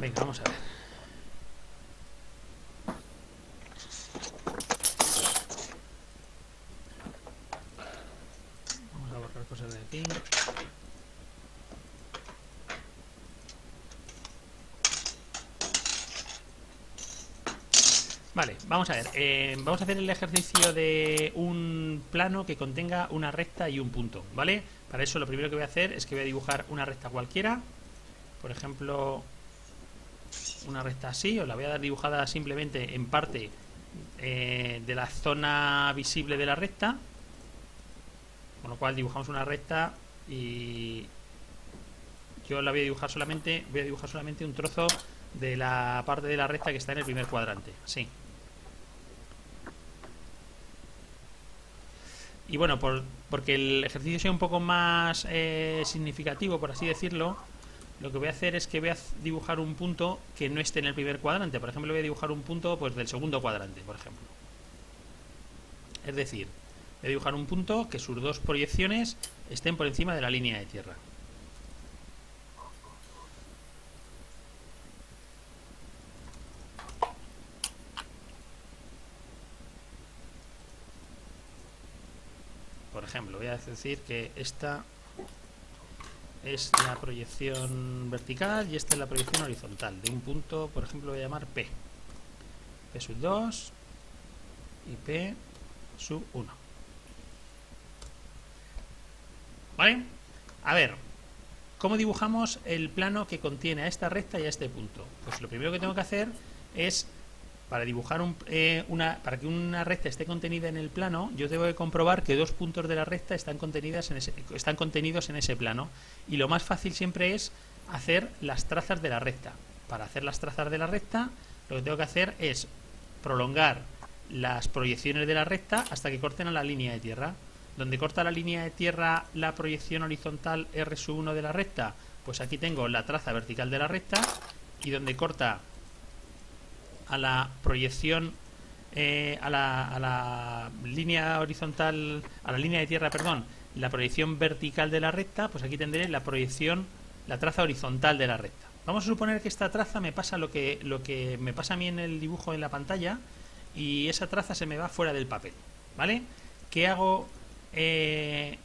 Venga, vamos a ver. Vamos a borrar cosas de aquí. Vale, vamos a ver. Vamos a hacer el ejercicio de un plano que contenga una recta y un punto, ¿vale? Para eso lo primero que voy a hacer es que voy a dibujar una recta cualquiera. Por ejemplo, una recta así. Os la voy a dar dibujada simplemente en parte de la zona visible de la recta. Con lo cual dibujamos una recta y yo la voy a dibujar solamente un trozo de la parte de la recta que está en el primer cuadrante, así. Y bueno, porque el ejercicio sea un poco más significativo, por así decirlo, lo que voy a hacer es que voy a dibujar un punto que no esté en el primer cuadrante. Por ejemplo, voy a dibujar un punto pues del segundo cuadrante, por ejemplo. Es decir, voy a dibujar un punto que sus dos proyecciones estén por encima de la línea de tierra. Por ejemplo, voy a decir que esta es la proyección vertical y esta es la proyección horizontal de un punto, por ejemplo, voy a llamar P. P sub 2 y P sub 1. ¿Vale? A ver, ¿cómo dibujamos el plano que contiene a esta recta y a este punto? Pues lo primero que tengo que hacer es, para dibujar para que una recta esté contenida en el plano, yo tengo que comprobar que dos puntos de la recta están contenidos en ese plano. Y lo más fácil siempre es hacer las trazas de la recta. Para hacer las trazas de la recta, lo que tengo que hacer es prolongar las proyecciones de la recta hasta que corten a la línea de tierra. Donde corta la línea de tierra la proyección horizontal R1 de la recta, pues aquí tengo la traza vertical de la recta, y donde corta a la proyección a la línea horizontal, a la línea de tierra, perdón, la proyección vertical de la recta, pues aquí tendré la proyección, la traza horizontal de la recta. Vamos a suponer que esta traza me pasa lo que me pasa a mí en el dibujo en la pantalla, y esa traza se me va fuera del papel, ¿vale? ¿Qué hago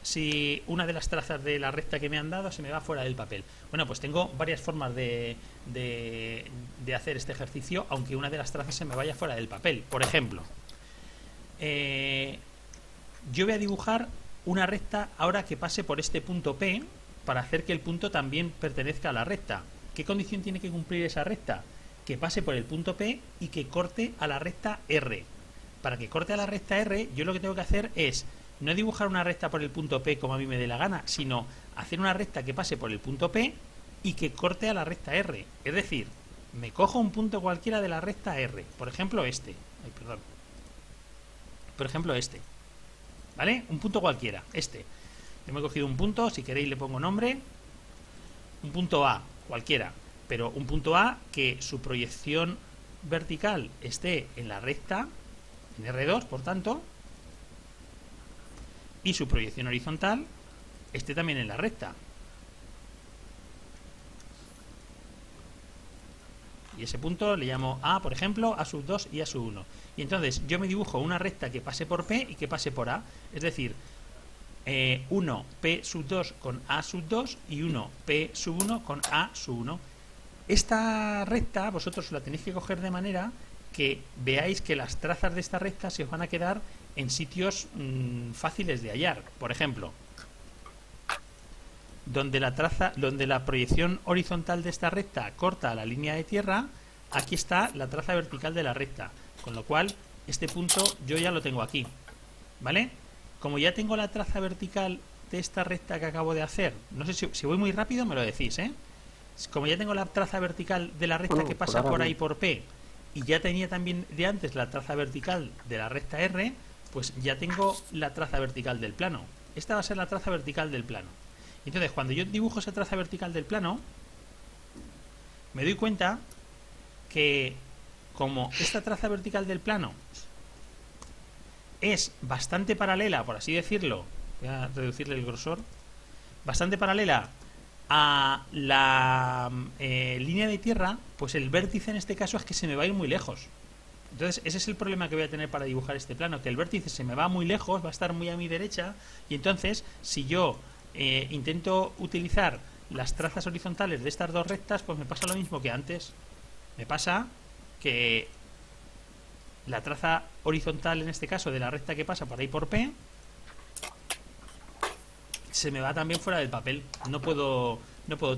si una de las trazas de la recta que me han dado se me va fuera del papel? Bueno, pues tengo varias formas de hacer este ejercicio, aunque una de las trazas se me vaya fuera del papel. Por ejemplo, yo voy a dibujar una recta ahora que pase por este punto P, para hacer que el punto también pertenezca a la recta. ¿Qué condición tiene que cumplir esa recta? Que pase por el punto P y que corte a la recta R. Para que corte a la recta R, yo lo que tengo que hacer es no dibujar una recta por el punto P como a mí me dé la gana, sino hacer una recta que pase por el punto P y que corte a la recta R. Es decir, me cojo un punto cualquiera de la recta R, por ejemplo este. Por ejemplo este. ¿Vale? Un punto cualquiera, este. Yo me he cogido un punto, si queréis le pongo nombre. Un punto A, cualquiera. Pero un punto A que su proyección vertical esté en la recta, en R2, por tanto, y su proyección horizontal esté también en la recta. Y ese punto le llamo A, por ejemplo, A sub 2 y A sub 1. Y entonces yo me dibujo una recta que pase por P y que pase por A. Es decir, 1 P sub 2 con A sub 2 y 1 P sub 1 con A sub 1. Esta recta vosotros la tenéis que coger de manera que veáis que las trazas de esta recta se os van a quedar en sitios fáciles de hallar. Por ejemplo, donde la proyección horizontal de esta recta corta a la línea de tierra, aquí está la traza vertical de la recta, con lo cual este punto yo ya lo tengo aquí, ¿vale? Como ya tengo la traza vertical de esta recta que acabo de hacer, no sé si voy muy rápido me lo decís, como ya tengo la traza vertical de la recta que pasa por ahí por P, y ya tenía también de antes la traza vertical de la recta R, pues ya tengo la traza vertical del plano. Esta va a ser la traza vertical del plano. Entonces, cuando yo dibujo esa traza vertical del plano, me doy cuenta que como esta traza vertical del plano es bastante paralela, por así decirlo, voy a reducirle el grosor, bastante paralela a la línea de tierra, pues el vértice en este caso es que se me va a ir muy lejos. Entonces ese es el problema que voy a tener para dibujar este plano, que el vértice se me va muy lejos, va a estar muy a mi derecha, y entonces si yo intento utilizar las trazas horizontales de estas dos rectas, pues me pasa lo mismo que antes. Me pasa que la traza horizontal, en este caso, de la recta que pasa por ahí por P, se me va también fuera del papel. No puedo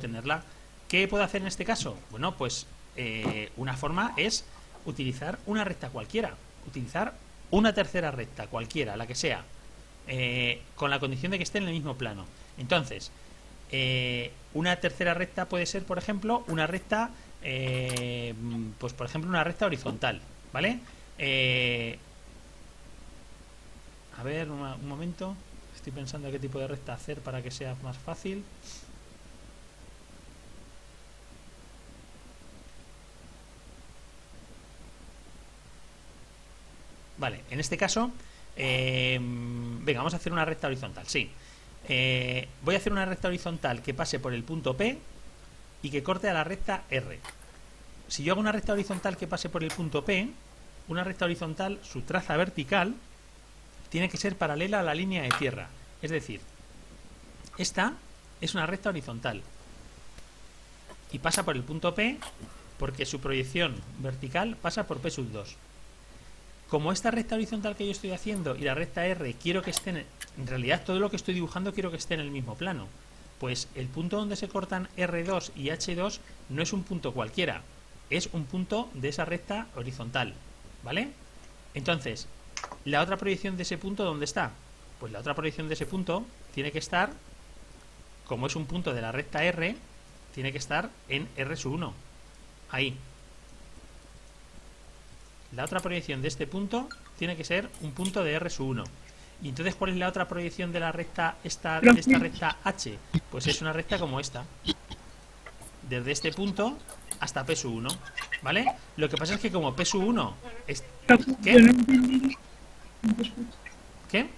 tenerla. ¿Qué puedo hacer en este caso? Bueno, pues una forma es utilizar una recta cualquiera. Utilizar una tercera recta cualquiera, la que sea, con la condición de que esté en el mismo plano. Entonces, una tercera recta puede ser, por ejemplo, una recta, pues por ejemplo, una recta horizontal, ¿vale? A ver, un momento. Estoy pensando qué tipo de recta hacer para que sea más fácil. Vale, en este caso, venga, vamos a hacer una recta horizontal, sí. Voy a hacer una recta horizontal que pase por el punto P y que corte a la recta R. Si yo hago una recta horizontal que pase por el punto P, una recta horizontal, su traza vertical tiene que ser paralela a la línea de tierra. Es decir, esta es una recta horizontal y pasa por el punto P porque su proyección vertical pasa por P sub 2. Como esta recta horizontal que yo estoy haciendo y la recta R quiero que estén, en realidad todo lo que estoy dibujando quiero que esté en el mismo plano, pues el punto donde se cortan R2 y H2 no es un punto cualquiera, es un punto de esa recta horizontal, ¿vale? Entonces, la otra proyección de ese punto, ¿dónde está? Pues la otra proyección de ese punto tiene que estar, como es un punto de la recta R, tiene que estar en R1, ahí. La otra proyección de este punto tiene que ser un punto de R1. Y entonces, ¿cuál es la otra proyección de la recta de esta recta H? Pues es una recta como esta, desde este punto hasta P1, ¿vale? Lo que pasa es que como P1 es... ¿Qué? ¿Qué?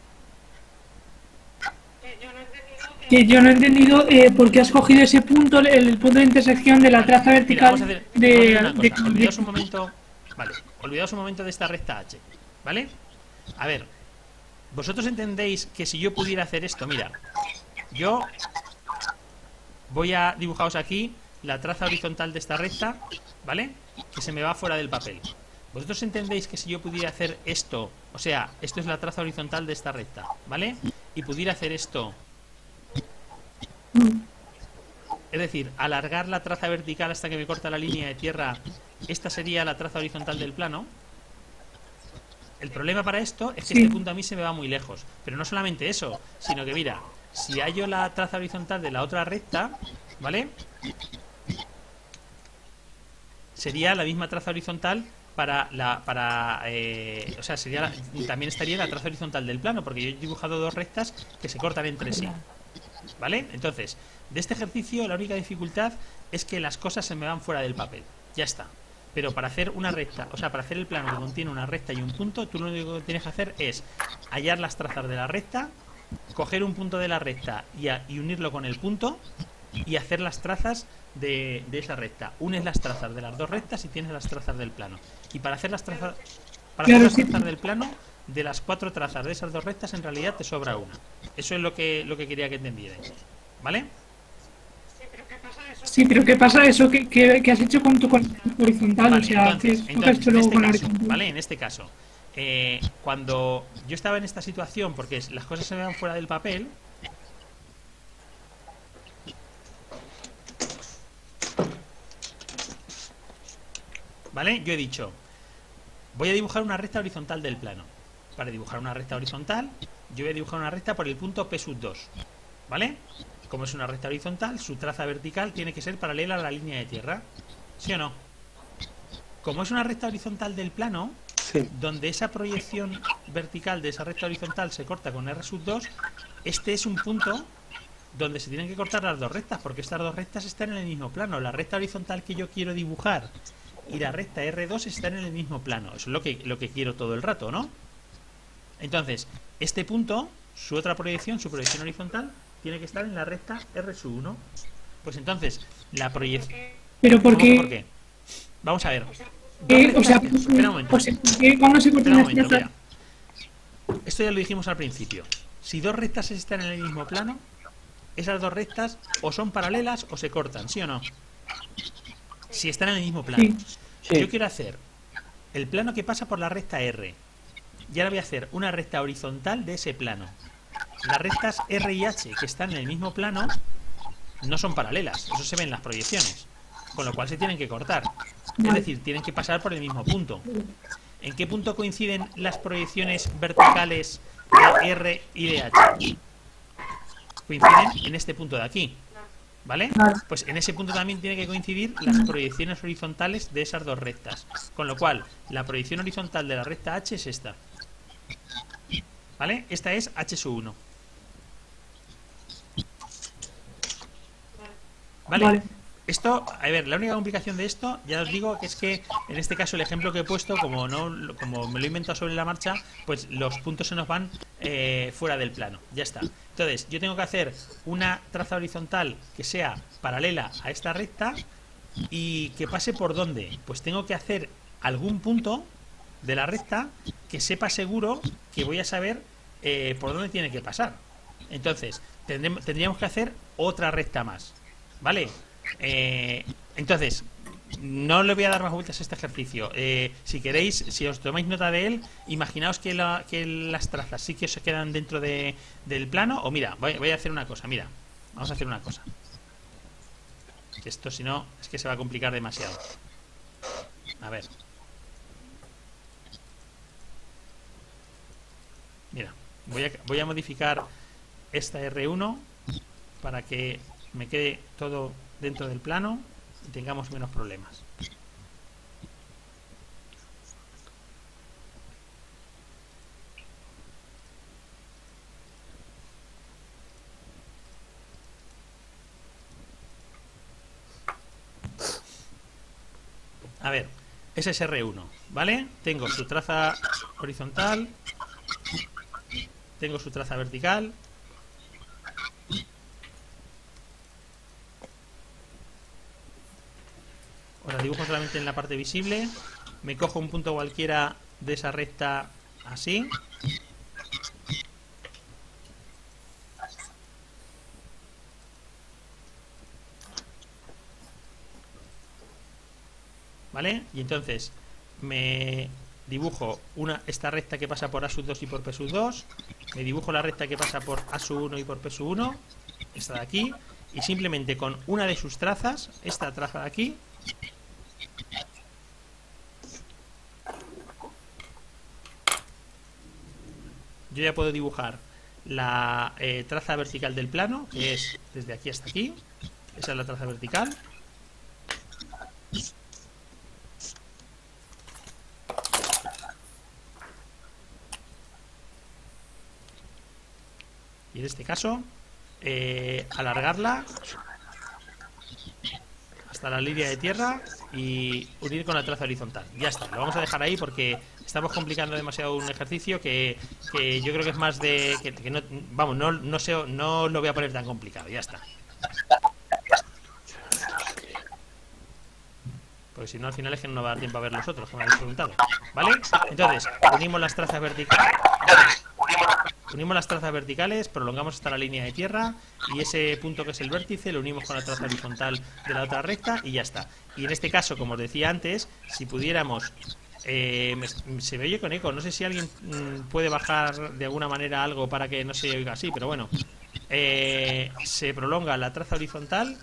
Que yo no he entendido por qué has cogido ese punto, el punto de intersección de la traza vertical. Mira, vamos a hacer una cosa. Olvidaos un momento. Vale, olvidaos un momento de esta recta H, ¿vale? A ver, vosotros entendéis que si yo pudiera hacer esto, mira, yo voy a dibujaros aquí la traza horizontal de esta recta, ¿vale? Que se me va fuera del papel. Vosotros entendéis que si yo pudiera hacer esto, o sea, esto es la traza horizontal de esta recta, ¿vale? Y pudiera hacer esto, es decir, alargar la traza vertical hasta que me corta la línea de tierra, esta sería la traza horizontal del plano. El problema para esto es que este punto a mí se me va muy lejos. Pero no solamente eso, sino que mira, si hallo la traza horizontal de la otra recta, ¿vale? Sería la misma traza horizontal para la... o sea, sería también estaría la traza horizontal del plano, porque yo he dibujado dos rectas que se cortan entre sí, ¿vale? Entonces, de este ejercicio la única dificultad es que las cosas se me van fuera del papel. Ya está. Pero para hacer una recta, o sea, para hacer el plano que contiene una recta y un punto, tú lo único que tienes que hacer es hallar las trazas de la recta, coger un punto de la recta y unirlo con el punto y hacer las trazas de esa recta. Unes las trazas de las dos rectas y tienes las trazas del plano. Y para hacer las trazas, del plano, de las cuatro trazas de esas dos rectas, en realidad te sobra una. Eso es lo que quería que entendierais, ¿vale? Sí, pero ¿qué pasa eso que has hecho con tu horizontal? Vale, o sea, entonces que has hecho luego con la horizontal. ¿vale? En este caso, cuando yo estaba en esta situación, porque las cosas se me van fuera del papel, ¿vale? Yo he dicho, voy a dibujar una recta horizontal del plano. Para dibujar una recta horizontal, yo voy a dibujar una recta por el punto P sub 2, ¿vale? Como es una recta horizontal, su traza vertical tiene que ser paralela a la línea de tierra, ¿sí o no? Como es una recta horizontal del plano, sí, donde esa proyección vertical de esa recta horizontal se corta con R sub 2, este es un punto donde se tienen que cortar las dos rectas, porque estas dos rectas están en el mismo plano. La recta horizontal que yo quiero dibujar y la recta R2 están en el mismo plano. Eso es lo que quiero todo el rato, ¿no? Entonces, este punto, su otra proyección, su proyección horizontal, tiene que estar en la recta R1. Pues entonces, la proyección... Pero ¿por ¿Por qué? qué? Vamos a ver. O sea, Espera un momento. o sea, ¿cuándo se Espera cortan un las momento, trazas? mira. Esto ya lo dijimos al principio. Si dos rectas están en el mismo plano, esas dos rectas o son paralelas o se cortan, ¿sí o no? Si están en el mismo plano. Sí. Sí. Yo quiero hacer el plano que pasa por la recta R. Y ahora voy a hacer una recta horizontal de ese plano. Las rectas R y H que están en el mismo plano no son paralelas, eso se ve en las proyecciones, con lo cual se tienen que cortar. Es Vale. decir, tienen que pasar por el mismo punto. ¿En qué punto coinciden las proyecciones verticales de R y de H? Coinciden en este punto de aquí, ¿vale? Vale. Pues en ese punto también tiene que coincidir las proyecciones horizontales de esas dos rectas, con lo cual la proyección horizontal de la recta H es esta, ¿vale? Esta es H sub 1. ¿Vale? Vale. Esto, a ver, la única complicación de esto, ya os digo, que es que en este caso el ejemplo que he puesto, como me lo he inventado sobre la marcha, pues los puntos se nos van fuera del plano. Ya está. Entonces, yo tengo que hacer una traza horizontal que sea paralela a esta recta y que pase por ¿dónde? Pues tengo que hacer algún punto de la recta que sepa seguro que voy a saber por dónde tiene que pasar. Entonces, tendríamos que hacer otra recta más, ¿vale? Entonces, no le voy a dar más vueltas a este ejercicio. Si queréis, si os tomáis nota de él, imaginaos que las trazas sí que se quedan dentro del plano. O mira, voy a hacer una cosa. Mira, vamos a hacer una cosa. Que esto, si no, es que se va a complicar demasiado. A ver. Mira, voy a modificar esta R1 para que me quede todo dentro del plano y tengamos menos problemas. A ver, ese es R1, ¿vale? Tengo su traza horizontal, tengo su traza vertical. Os la dibujo solamente en la parte visible. Me cojo un punto cualquiera de esa recta así. ¿Vale? Y entonces me dibujo esta recta que pasa por A sub 2 y por P sub 2. Me dibujo la recta que pasa por A sub 1 y por P sub 1. Esta de aquí. Y simplemente con una de sus trazas, esta traza de aquí, yo ya puedo dibujar la traza vertical del plano, que es desde aquí hasta aquí. Esa es la traza vertical. Y en este caso, alargarla hasta la línea de tierra y unir con la traza horizontal. Ya está, lo vamos a dejar ahí porque estamos complicando demasiado un ejercicio que yo creo que es más de... que no, vamos, no lo voy a poner tan complicado, ya está. Porque si no, al final es que no nos va a dar tiempo a ver los otros, como habéis preguntado. ¿Vale? Entonces, unimos las trazas verticales. Unimos las trazas verticales, prolongamos hasta la línea de tierra y ese punto que es el vértice lo unimos con la traza horizontal de la otra recta y ya está. Y en este caso, como os decía antes, si pudiéramos... se me oye con eco, no sé si alguien puede bajar de alguna manera algo para que no se oiga así, pero bueno. Se prolonga la traza horizontal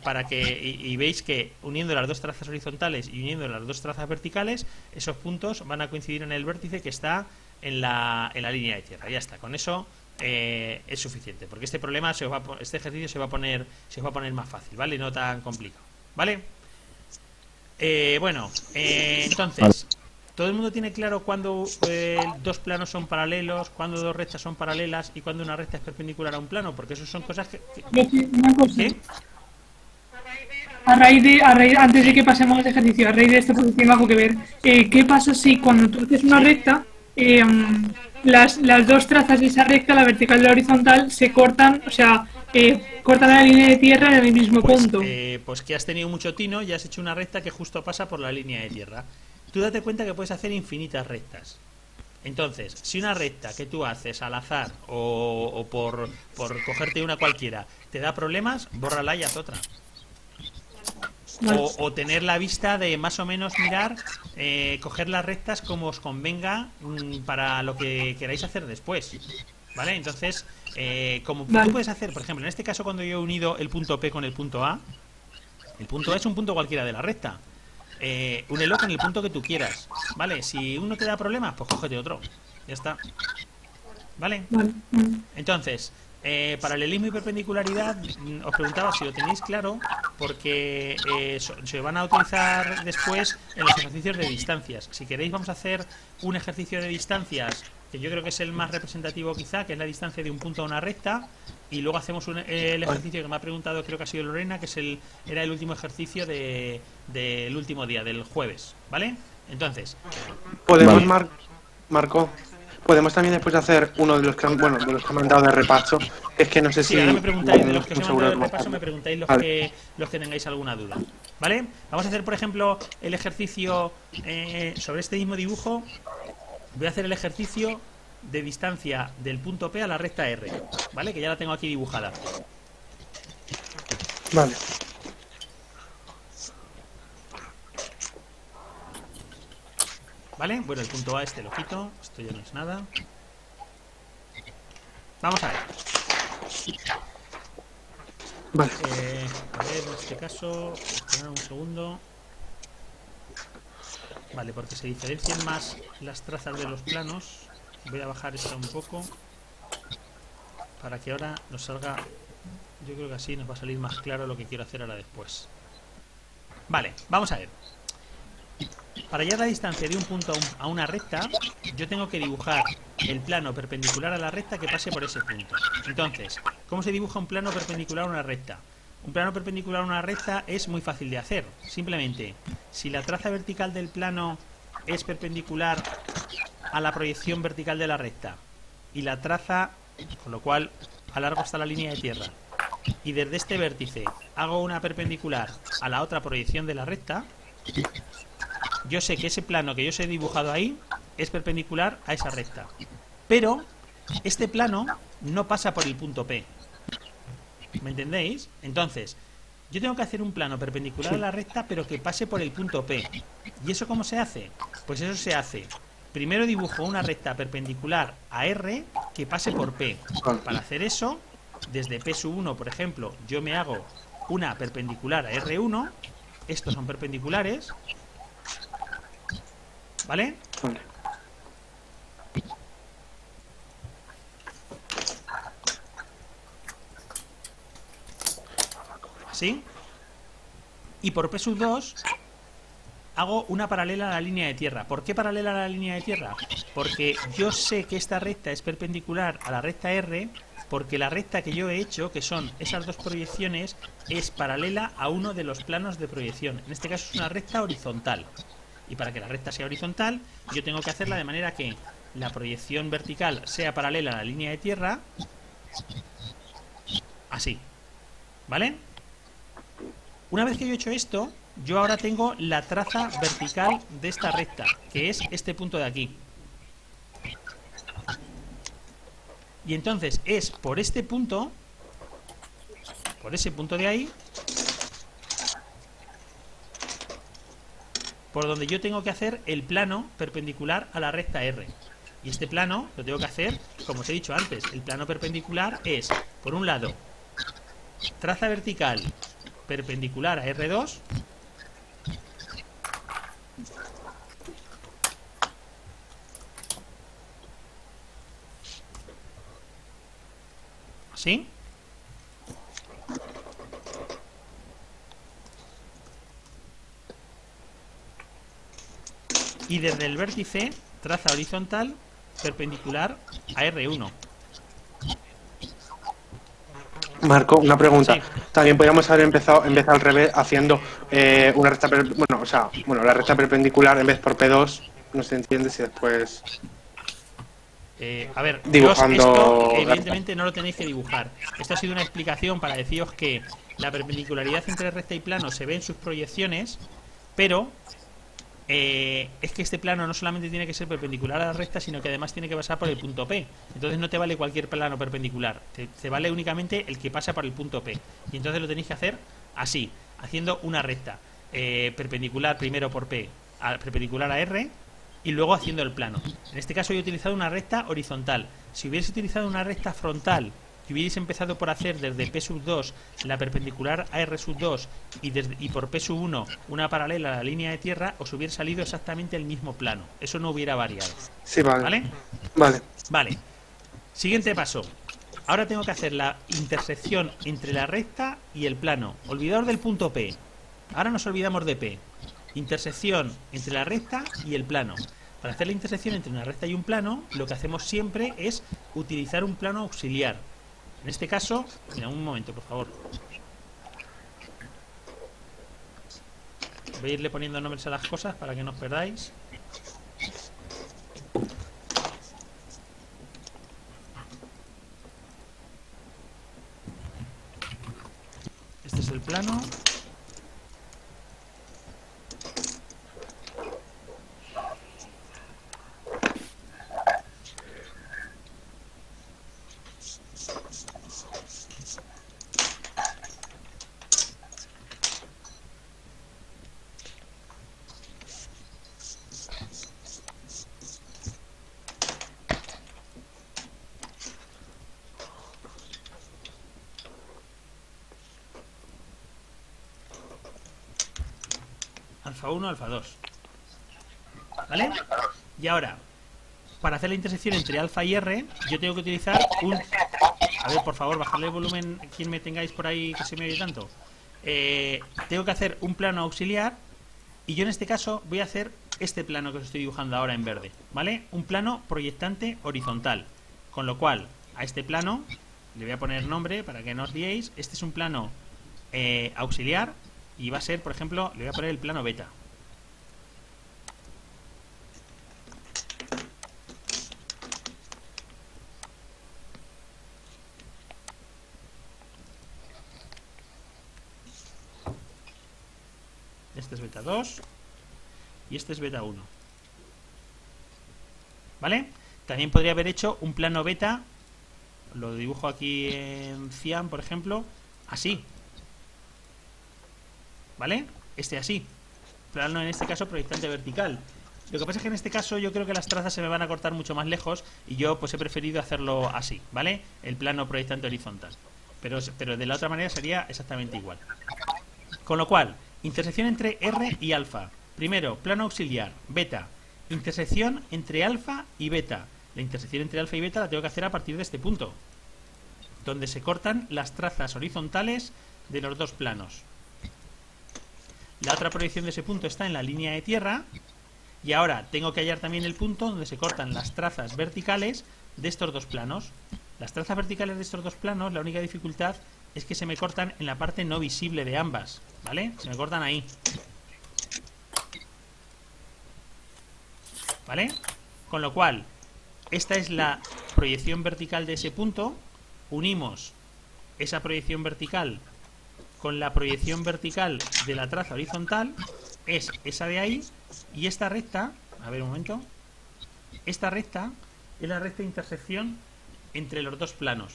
para que y veis que uniendo las dos trazas horizontales y uniendo las dos trazas verticales, esos puntos van a coincidir en el vértice que está en la línea de tierra. Ya está, con eso es suficiente, porque este problema este ejercicio se va a poner más fácil, ¿vale? No tan complicado, ¿vale? Bueno, entonces, todo el mundo tiene claro cuándo dos planos son paralelos, cuándo dos rectas son paralelas y cuándo una recta es perpendicular a un plano, porque eso son cosas que... Una cosa. ¿Qué? Antes de que pasemos al ejercicio, a raíz de esto, porque tiene algo que ver, ¿qué pasa si cuando tú haces una recta, las dos trazas de esa recta, la vertical y la horizontal, se cortan, o sea, corta la línea de tierra en el mismo Pues, punto. pues que has tenido mucho tino y has hecho una recta que justo pasa por la línea de tierra. Tú date cuenta que puedes hacer infinitas rectas. Entonces, si una recta que tú haces al azar o por cogerte una cualquiera te da problemas, bórrala y haz otra. Vale. O tener la vista de más o menos mirar, coger las rectas como os convenga para lo que queráis hacer después. ¿Vale? Entonces, como tú Vale. puedes hacer, por ejemplo, en este caso cuando yo he unido el punto P con el punto A, el punto A es un punto cualquiera de la recta. Únelo con el punto que tú quieras. ¿Vale? Si uno te da problemas, pues cógete otro. Ya está. ¿Vale? Vale. Entonces, paralelismo y perpendicularidad, os preguntaba si lo tenéis claro, porque se van a utilizar después en los ejercicios de distancias. Si queréis, vamos a hacer un ejercicio de distancias, que yo creo que es el más representativo quizá, que es la distancia de un punto a una recta, y luego hacemos el ejercicio que me ha preguntado, creo que ha sido Lorena, que era el último ejercicio del último día, del jueves, ¿vale? Entonces, Podemos, Marco, podemos también después hacer uno de los que, bueno, de los que me han dado de repaso, que es que no sé sí, si... ahora me preguntáis, de los que os he seguro mandado el de repaso, me preguntáis Vale. los que tengáis alguna duda. ¿Vale? Vamos a hacer, por ejemplo, el ejercicio sobre este mismo dibujo. Voy a hacer el ejercicio de distancia del punto P a la recta R. ¿Vale? Que ya la tengo aquí dibujada. Vale. ¿Vale? Bueno, el punto A este lo quito. Esto ya no es nada. Vamos a ver. Vale. A ver, en este caso, esperad un segundo. Vale, porque se diferencian más las trazas de los planos. Voy a bajar esta un poco para que ahora nos salga. Yo creo que así nos va a salir más claro lo que quiero hacer ahora después. Vale, vamos a ver. Para hallar la distancia de un punto a una recta, yo tengo que dibujar el plano perpendicular a la recta que pase por ese punto. Entonces, ¿cómo se dibuja un plano perpendicular a una recta? Un plano perpendicular a una recta es muy fácil de hacer. Simplemente, si la traza vertical del plano es perpendicular a la proyección vertical de la recta y la traza, con lo cual alargo hasta la línea de tierra, y desde este vértice hago una perpendicular a la otra proyección de la recta, yo sé que ese plano que yo os he dibujado ahí es perpendicular a esa recta. Pero este plano no pasa por el punto P. ¿Me entendéis? Entonces, yo tengo que hacer un plano perpendicular a la recta, pero que pase por el punto P. ¿Y eso cómo se hace? Pues eso se hace. Primero dibujo una recta perpendicular a R que pase por P. Para hacer eso, desde P1, por ejemplo, yo me hago una perpendicular a R1. Estos son perpendiculares. ¿Vale? Vale. Así. Y por P2 hago una paralela a la línea de tierra. ¿Por qué paralela a la línea de tierra? Porque yo sé que esta recta es perpendicular a la recta R, porque la recta que yo he hecho, que son esas dos proyecciones, es paralela a uno de los planos de proyección. En este caso es una recta horizontal. Y para que la recta sea horizontal, yo tengo que hacerla de manera que la proyección vertical sea paralela a la línea de tierra. Así. ¿Vale? Una vez que yo he hecho esto, yo ahora tengo la traza vertical de esta recta, que es este punto de aquí. Y entonces es por este punto, por ese punto de ahí, por donde yo tengo que hacer el plano perpendicular a la recta R. Y este plano lo tengo que hacer, como os he dicho antes, el plano perpendicular es, por un lado, traza vertical perpendicular a R2, ¿sí? Y desde el vértice, traza horizontal perpendicular a R1. Marco, una pregunta. Sí. También podríamos haber empezado al revés haciendo una recta, la recta perpendicular en vez por P2, no se entiende si después... A ver, Dibujando esto evidentemente no lo tenéis que dibujar. Esto ha sido una explicación para deciros que la perpendicularidad entre recta y plano se ve en sus proyecciones, pero es que este plano no solamente tiene que ser perpendicular a la recta, sino que además tiene que pasar por el punto P. Entonces no te vale cualquier plano perpendicular, te vale únicamente el que pasa por el punto P. Y entonces lo tenéis que hacer así, haciendo una recta perpendicular primero por P, perpendicular a R, y luego haciendo el plano. En este caso yo he utilizado una recta horizontal. Si hubiese utilizado una recta frontal y hubierais empezado por hacer desde P sub 2 la perpendicular a R sub 2 y por P sub 1 una paralela a la línea de tierra, os hubiera salido exactamente el mismo plano. Eso no hubiera variado. Sí, vale. ¿Vale? Vale. Vale. Siguiente paso. Ahora tengo que hacer la intersección entre la recta y el plano. Olvidaos del punto P. Ahora nos olvidamos de P. Intersección entre la recta y el plano. Para hacer la intersección entre una recta y un plano, lo que hacemos siempre es utilizar un plano auxiliar. En este caso, mira, un momento, por favor. Voy a irle poniendo nombres a las cosas para que no os perdáis. Este es el plano. Alfa 1, alfa 2. ¿Vale? Y ahora, para hacer la intersección entre alfa y R, yo tengo que utilizar un... A ver, por favor, bajarle el volumen, quien me tengáis por ahí que se me oye tanto. Tengo que hacer un plano auxiliar y yo en este caso voy a hacer este plano que os estoy dibujando ahora en verde, ¿vale? Un plano proyectante horizontal. Con lo cual, a este plano le voy a poner nombre para que no os liéis. Este es un plano auxiliar y va a ser, por ejemplo, le voy a poner el plano beta. Este es beta 2 y este es beta 1. ¿Vale? También podría haber hecho un plano beta, lo dibujo aquí en Cian, por ejemplo, así. ¿Vale? Este así. Plano en este caso proyectante vertical. Lo que pasa es que en este caso yo creo que las trazas se me van a cortar mucho más lejos y yo pues he preferido hacerlo así, ¿vale? El plano proyectante horizontal. Pero de la otra manera sería exactamente igual. Con lo cual, intersección entre R y alfa. Primero, plano auxiliar, beta. Intersección entre alfa y beta. La intersección entre alfa y beta la tengo que hacer a partir de este punto, donde se cortan las trazas horizontales de los dos planos. La otra proyección de ese punto está en la línea de tierra. Y ahora tengo que hallar también el punto donde se cortan las trazas verticales de estos dos planos. Las trazas verticales de estos dos planos, la única dificultad es que se me cortan en la parte no visible de ambas, ¿vale? Se me cortan ahí. ¿Vale? Con lo cual, esta es la proyección vertical de ese punto. Unimos esa proyección vertical con la proyección vertical de la traza horizontal, es esa de ahí, y esta recta, a ver un momento, esta recta es la recta de intersección entre los dos planos.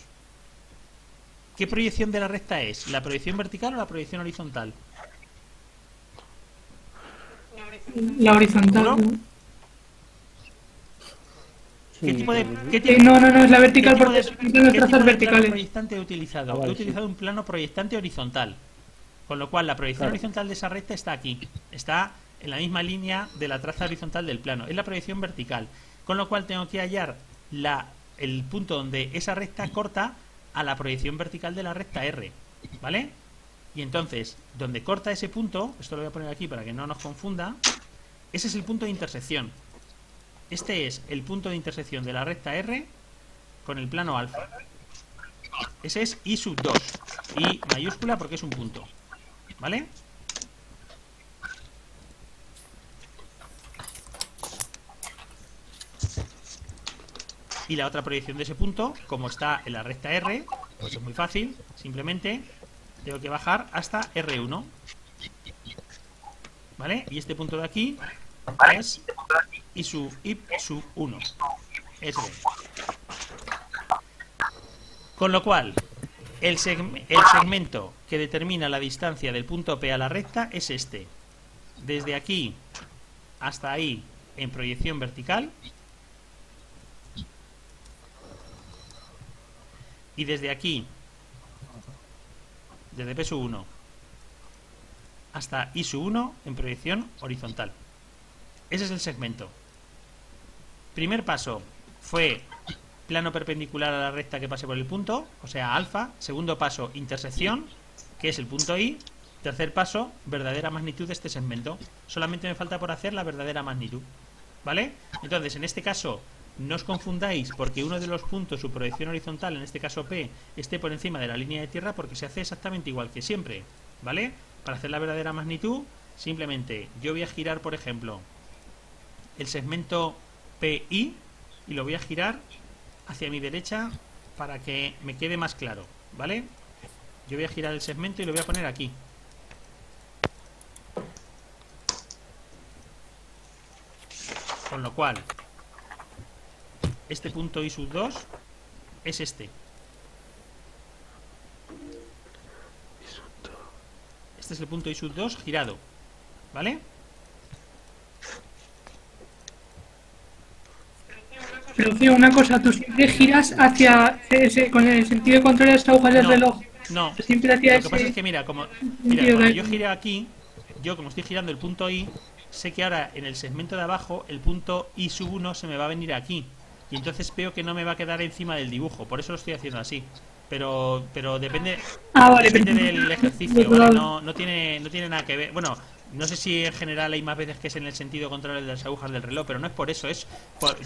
¿Qué proyección de la recta es? ¿La proyección vertical o la proyección horizontal? La horizontal. ¿No? ¿No? ¿Qué tipo de, No, es la vertical ¿qué tipo porque de- son qué las tipo trazas de plano verticales. proyectante he utilizado? Ah, vale, He utilizado un plano proyectante horizontal. Con lo cual la proyección Claro. horizontal de esa recta está aquí. Está en la misma línea de la traza horizontal del plano. Es la proyección vertical. Con lo cual tengo que hallar el punto donde esa recta corta a la proyección vertical de la recta R. ¿Vale? Y entonces, donde corta ese punto, esto lo voy a poner aquí para que no nos confunda, ese es el punto de intersección. Este es el punto de intersección de la recta R con el plano alfa. Ese es I sub 2. I mayúscula porque es un punto. ¿Vale? Y la otra proyección de ese punto, como está en la recta R, pues es muy fácil. Simplemente tengo que bajar hasta R1. ¿Vale? Y este punto de aquí es I sub 1. Eso es. Con lo cual, el segmento que determina la distancia del punto P a la recta es este. Desde aquí hasta ahí en proyección vertical. Y desde aquí, desde P1 hasta I1 en proyección horizontal. Ese es el segmento. Primer paso fue plano perpendicular a la recta que pase por el punto, o sea, alfa. Segundo paso, intersección, que es el punto I. Tercer paso, verdadera magnitud de este segmento. Solamente me falta por hacer la verdadera magnitud. ¿Vale? Entonces, en este caso, no os confundáis porque uno de los puntos, su proyección horizontal, en este caso P, esté por encima de la línea de tierra, porque se hace exactamente igual que siempre. ¿Vale? Para hacer la verdadera magnitud, simplemente yo voy a girar, por ejemplo, el segmento PI y lo voy a girar hacia mi derecha para que me quede más claro, ¿vale? Yo voy a girar el segmento y lo voy a poner aquí. Con lo cual, este punto I2 es este. Este es el punto I2 girado, ¿vale? Pero tío, una cosa, tú siempre giras hacia ese, con el sentido contrario a las agujas del reloj. No, Siempre hacia lo que pasa es que mira, cuando yo gire aquí, yo como estoy girando el punto I, sé que ahora en el segmento de abajo el punto I1 se me va a venir aquí. Y entonces veo que no me va a quedar encima del dibujo, por eso lo estoy haciendo así. Pero depende, vale, depende del ejercicio, ¿vale? No tiene nada que ver. Bueno, no sé si en general hay más veces que es en el sentido contrario de las agujas del reloj, pero no es por eso,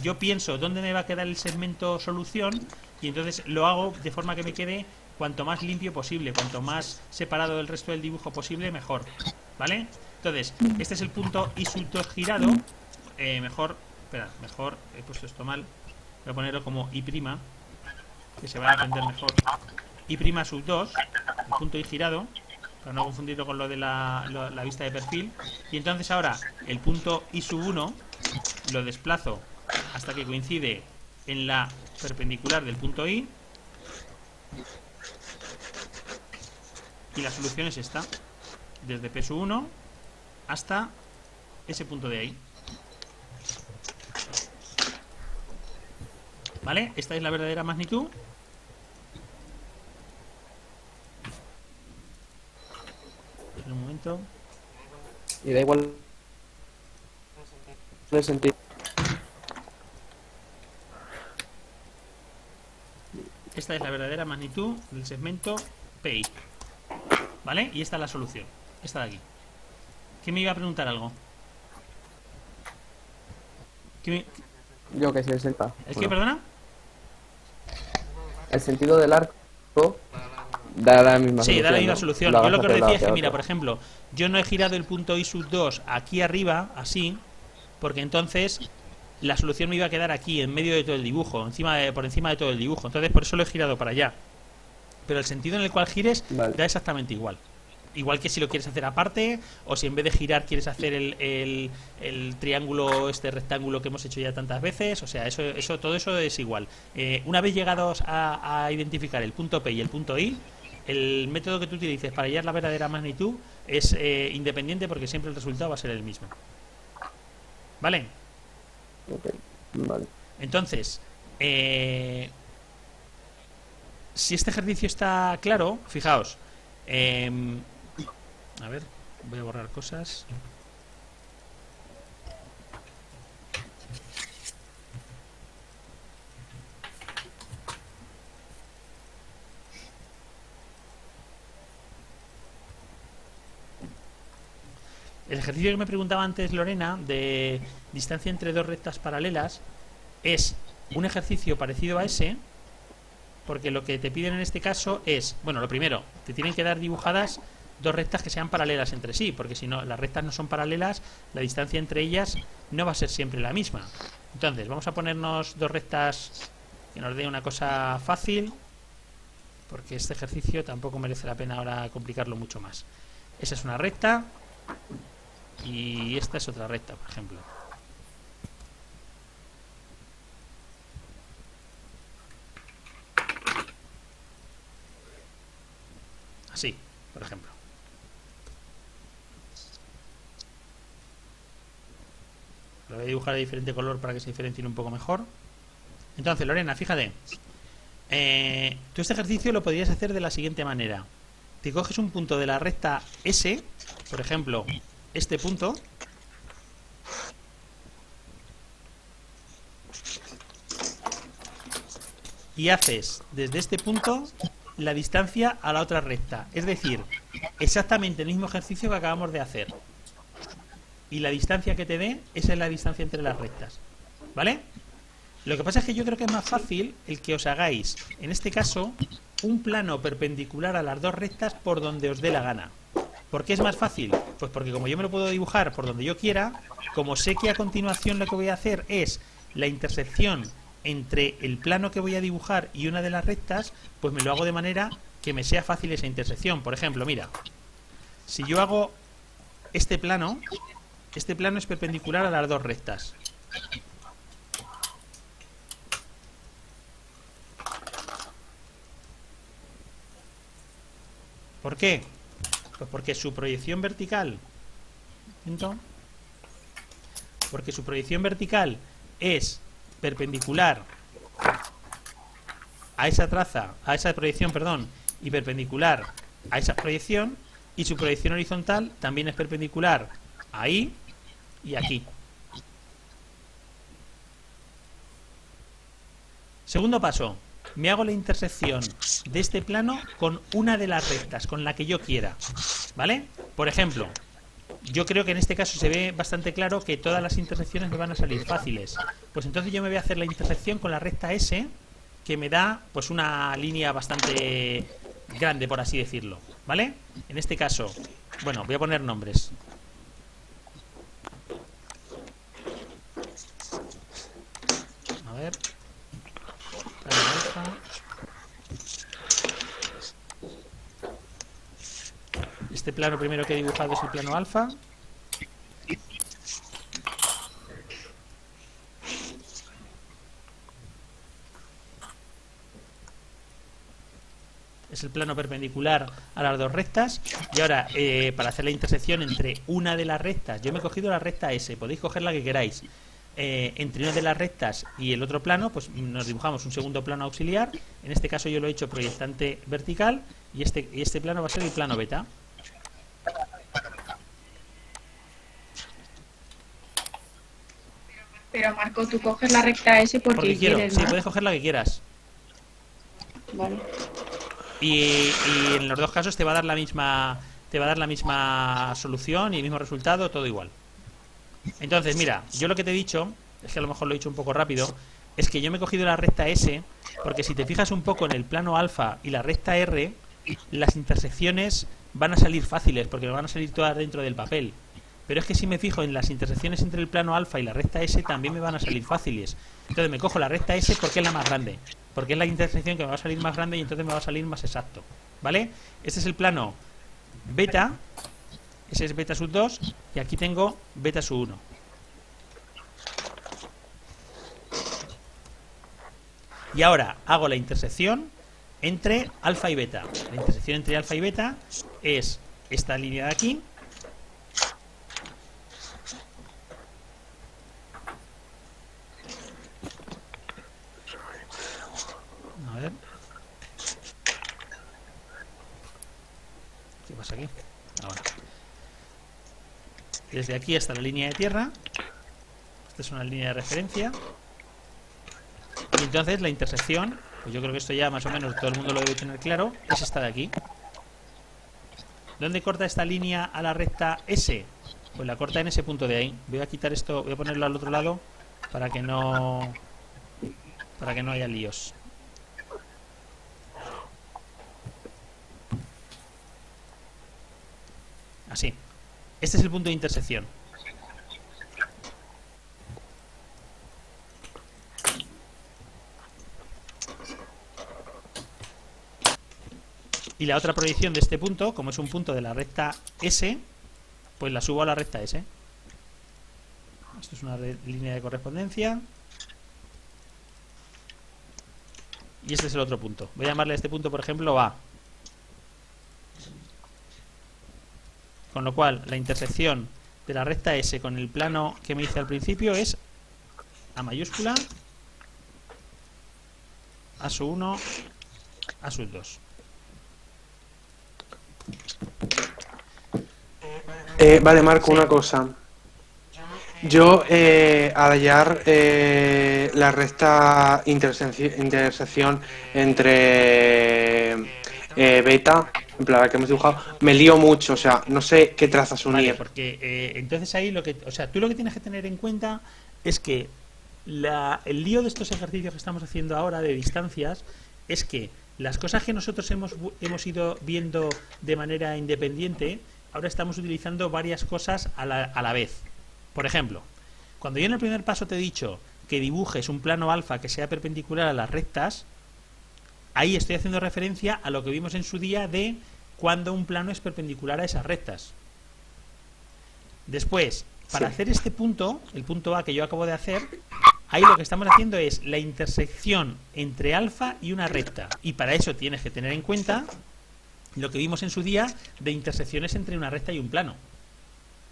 yo pienso dónde me va a quedar el segmento solución y entonces lo hago de forma que me quede cuanto más limpio posible, cuanto más separado del resto del dibujo posible, mejor, ¿vale? Entonces, este es el punto I2 girado, mejor he puesto esto mal, voy a ponerlo como I', que se va a entender mejor. I'2, el punto I girado, para no confundirlo con lo de la vista de perfil. Y entonces ahora el punto I1 lo desplazo hasta que coincide en la perpendicular del punto I. Y la solución es esta. Desde P1 hasta ese punto de ahí. ¿Vale? Esta es la verdadera magnitud. En un momento. Y da igual el sentido. Esta es la verdadera magnitud del segmento PI. ¿Vale? Y esta es la solución. Esta de aquí. ¿Quién me iba a preguntar algo? Yo que sé, el sentido. ¿Es que, perdona? El sentido del arco da la misma solución. Sí, da la misma ¿no? solución. Yo lo que os decía es que, mira, por ejemplo, yo no he girado el punto I2 aquí arriba, así, porque entonces la solución me iba a quedar aquí, en medio de todo el dibujo, por encima de todo el dibujo. Entonces, por eso lo he girado para allá. Pero el sentido en el cual gires da exactamente igual. Igual que si lo quieres hacer aparte, o si en vez de girar quieres hacer el triángulo, este rectángulo que hemos hecho ya tantas veces. O sea, todo eso es igual. Una vez llegados a identificar el punto P y el punto I, el método que tú utilices para hallar la verdadera magnitud es independiente, porque siempre el resultado va a ser el mismo. ¿Vale? Okay. Vale. Entonces, si este ejercicio está claro, fijaos. A ver, voy a borrar cosas. El ejercicio que me preguntaba antes Lorena, de distancia entre dos rectas paralelas, es un ejercicio parecido a ese, porque lo que te piden en este caso es, bueno, lo primero, te tienen que dar dibujadas dos rectas que sean paralelas entre sí, porque si no, las rectas no son paralelas, la distancia entre ellas no va a ser siempre la misma. Entonces, vamos a ponernos dos rectas que nos dé una cosa fácil, porque este ejercicio tampoco merece la pena ahora complicarlo mucho más. Esa es una recta y esta es otra recta, por ejemplo. Así, por ejemplo. Lo voy a dibujar de diferente color para que se diferencien un poco mejor. Entonces, Lorena, fíjate. Tú este ejercicio lo podrías hacer de la siguiente manera. Te coges un punto de la recta S, por ejemplo, este punto, y haces desde este punto la distancia a la otra recta. Es decir, exactamente el mismo ejercicio que acabamos de hacer. Y la distancia que te dé, esa es la distancia entre las rectas. ¿Vale? Lo que pasa es que yo creo que es más fácil el que os hagáis, en este caso, un plano perpendicular a las dos rectas por donde os dé la gana. ¿Por qué es más fácil? Pues porque como yo me lo puedo dibujar por donde yo quiera, como sé que a continuación lo que voy a hacer es la intersección entre el plano que voy a dibujar y una de las rectas, pues me lo hago de manera que me sea fácil esa intersección. Por ejemplo, mira, si yo hago este plano es perpendicular a las dos rectas. ¿Por qué? Pues porque su proyección vertical, porque su proyección vertical es perpendicular a esa traza, a esa proyección, perdón, y perpendicular a esa proyección, y su proyección horizontal también es perpendicular ahí y aquí. Segundo paso, me hago la intersección de este plano con una de las rectas, con la que yo quiera, ¿vale? Por ejemplo, yo creo que en este caso se ve bastante claro que todas las intersecciones me van a salir fáciles. Pues entonces yo me voy a hacer la intersección con la recta S, que me da pues una línea bastante grande, por así decirlo, ¿vale? En este caso, bueno, voy a poner nombres. A ver. Este plano primero que he dibujado es el plano alfa. Es el plano perpendicular a las dos rectas. Y ahora, para hacer la intersección entre una de las rectas, yo me he cogido la recta S, podéis coger la que queráis. Entre una de las rectas y el otro plano, pues nos dibujamos un segundo plano auxiliar. En este caso yo lo he hecho proyectante vertical, y este plano va a ser el plano beta. Pero Marco, tú coges la recta S porque quiero, quieres, sí, ¿no? puedes coger la que quieras. Vale. Y en los dos casos te va a dar la misma solución y el mismo resultado, todo igual. Entonces, mira, yo lo que te he dicho, es que a lo mejor lo he dicho un poco rápido, es que yo me he cogido la recta S, porque si te fijas un poco en el plano alfa y la recta R, las intersecciones van a salir fáciles, porque van a salir todas dentro del papel. Pero es que si me fijo en las intersecciones entre el plano alfa y la recta S, también me van a salir fáciles. Entonces me cojo la recta S porque es la más grande, porque es la intersección que me va a salir más grande y entonces me va a salir más exacto, ¿vale? Este es el plano beta, ese es beta sub 2, y aquí tengo beta sub 1. Y ahora hago la intersección entre alfa y beta. La intersección entre alfa y beta es esta línea de aquí. A ver. ¿Qué pasa aquí? Ahora. Desde aquí hasta la línea de tierra. Esta es una línea de referencia. Y entonces la intersección, pues yo creo que esto ya más o menos todo el mundo lo debe tener claro, es esta de aquí. ¿Dónde corta esta línea a la recta S? Pues la corta en ese punto de ahí. Voy a quitar esto, voy a ponerlo al otro lado para que no haya líos. Así. Este es el punto de intersección. Y la otra proyección de este punto, como es un punto de la recta S, pues la subo a la recta S. Esto es una línea de correspondencia. Y este es el otro punto. Voy a llamarle a este punto, por ejemplo, A. Con lo cual, la intersección de la recta S con el plano que me hice al principio es A mayúscula, A sub 1, A sub 2. Vale, Marco, Sí. una cosa. Yo, al hallar la recta intersección entre beta, en plan la que hemos dibujado, me lío mucho, o sea, no sé qué trazas Vale, unir. porque entonces ahí o sea, tú lo que tienes que tener en cuenta es que el lío de estos ejercicios que estamos haciendo ahora de distancias es que las cosas que nosotros hemos ido viendo de manera independiente, ahora estamos utilizando varias cosas a la vez. Por ejemplo, cuando yo en el primer paso te he dicho que dibujes un plano alfa que sea perpendicular a las rectas, ahí estoy haciendo referencia a lo que vimos en su día de cuando un plano es perpendicular a esas rectas. Después, para hacer este punto, el punto A que yo acabo de hacer, ahí lo que estamos haciendo es la intersección entre alfa y una recta. Y para eso tienes que tener en cuenta lo que vimos en su día de intersecciones entre una recta y un plano.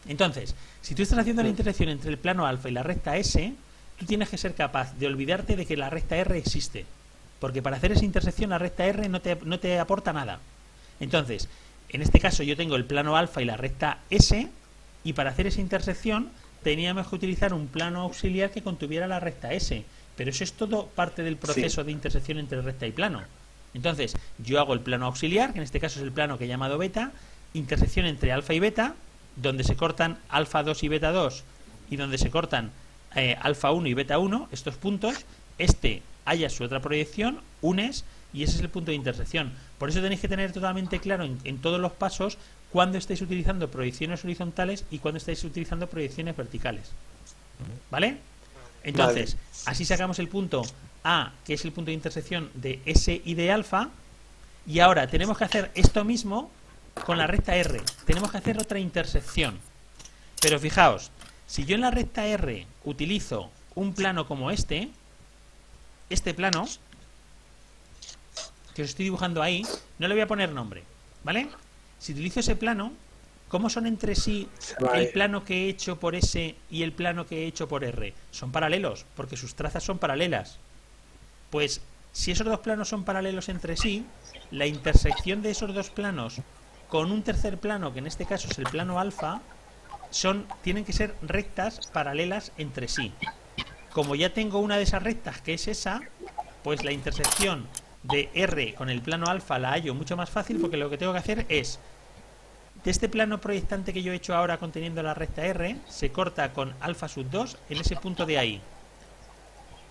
Entonces, si tú estás haciendo la intersección entre el plano alfa y la recta S, tú tienes que ser capaz de olvidarte de que la recta R existe. Porque para hacer esa intersección la recta R no te aporta nada. Entonces, en este caso yo tengo el plano alfa y la recta S, y para hacer esa intersección teníamos que utilizar un plano auxiliar que contuviera la recta S. Pero eso es todo parte del proceso de intersección entre recta y plano. Entonces, yo hago el plano auxiliar, que en este caso es el plano que he llamado beta, intersección entre alfa y beta, donde se cortan alfa 2 y beta 2, y donde se cortan alfa 1 y beta 1, estos puntos, haya su otra proyección, unes, y ese es el punto de intersección. Por eso tenéis que tener totalmente claro en todos los pasos cuándo estáis utilizando proyecciones horizontales y cuándo estáis utilizando proyecciones verticales. ¿Vale? Entonces, así sacamos el punto A, que es el punto de intersección de S y de alfa, y ahora tenemos que hacer esto mismo con la recta R. Tenemos que hacer otra intersección. Pero fijaos, si yo en la recta R utilizo un plano como este plano que os estoy dibujando ahí, no le voy a poner nombre, ¿vale? Si utilizo ese plano, ¿cómo son entre sí el plano que he hecho por S y el plano que he hecho por R? Son paralelos, porque sus trazas son paralelas. Pues si esos dos planos son paralelos entre sí, la intersección de esos dos planos con un tercer plano, que en este caso es el plano alfa, tienen que ser rectas paralelas entre sí. Como ya tengo una de esas rectas, que es esa, pues la intersección de R con el plano alfa la hallo mucho más fácil, porque lo que tengo que hacer es, de este plano proyectante que yo he hecho ahora conteniendo la recta R, se corta con alfa sub 2 en ese punto de ahí.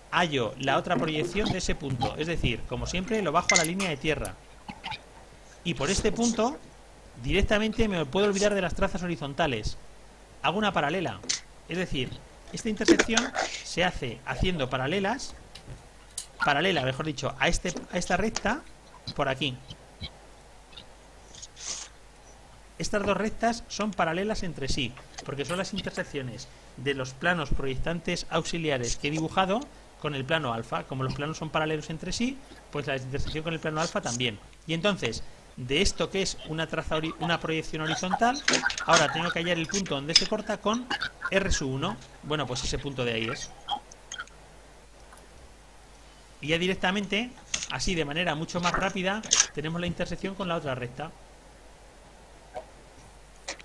Hallo la otra proyección de ese punto, es decir, como siempre lo bajo a la línea de tierra. Y por este punto directamente me puedo olvidar de las trazas horizontales. Hago una paralela, es decir, esta intersección se hace haciendo paralela, mejor dicho, a esta recta por aquí. Estas dos rectas son paralelas entre sí, porque son las intersecciones de los planos proyectantes auxiliares que he dibujado con el plano alfa. Como los planos son paralelos entre sí, pues la intersección con el plano alfa también. Y entonces, de esto que es una proyección horizontal, ahora tengo que hallar el punto donde se corta con R sub 1. Bueno, pues ese punto de ahí es. Y ya directamente, así de manera mucho más rápida, tenemos la intersección con la otra recta.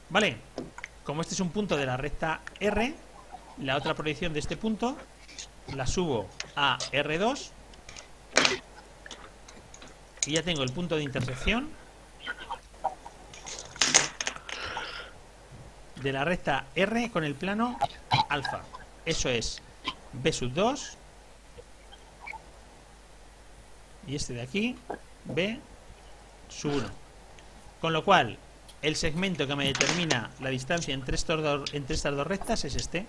¿Vale? Como este es un punto de la recta R, la otra proyección de este punto la subo a R2 y ya tengo el punto de intersección de la recta R con el plano alfa. Eso es B sub 2 y este de aquí B sub 1. Con lo cual, el segmento que me determina la distancia entre estas dos rectas es este.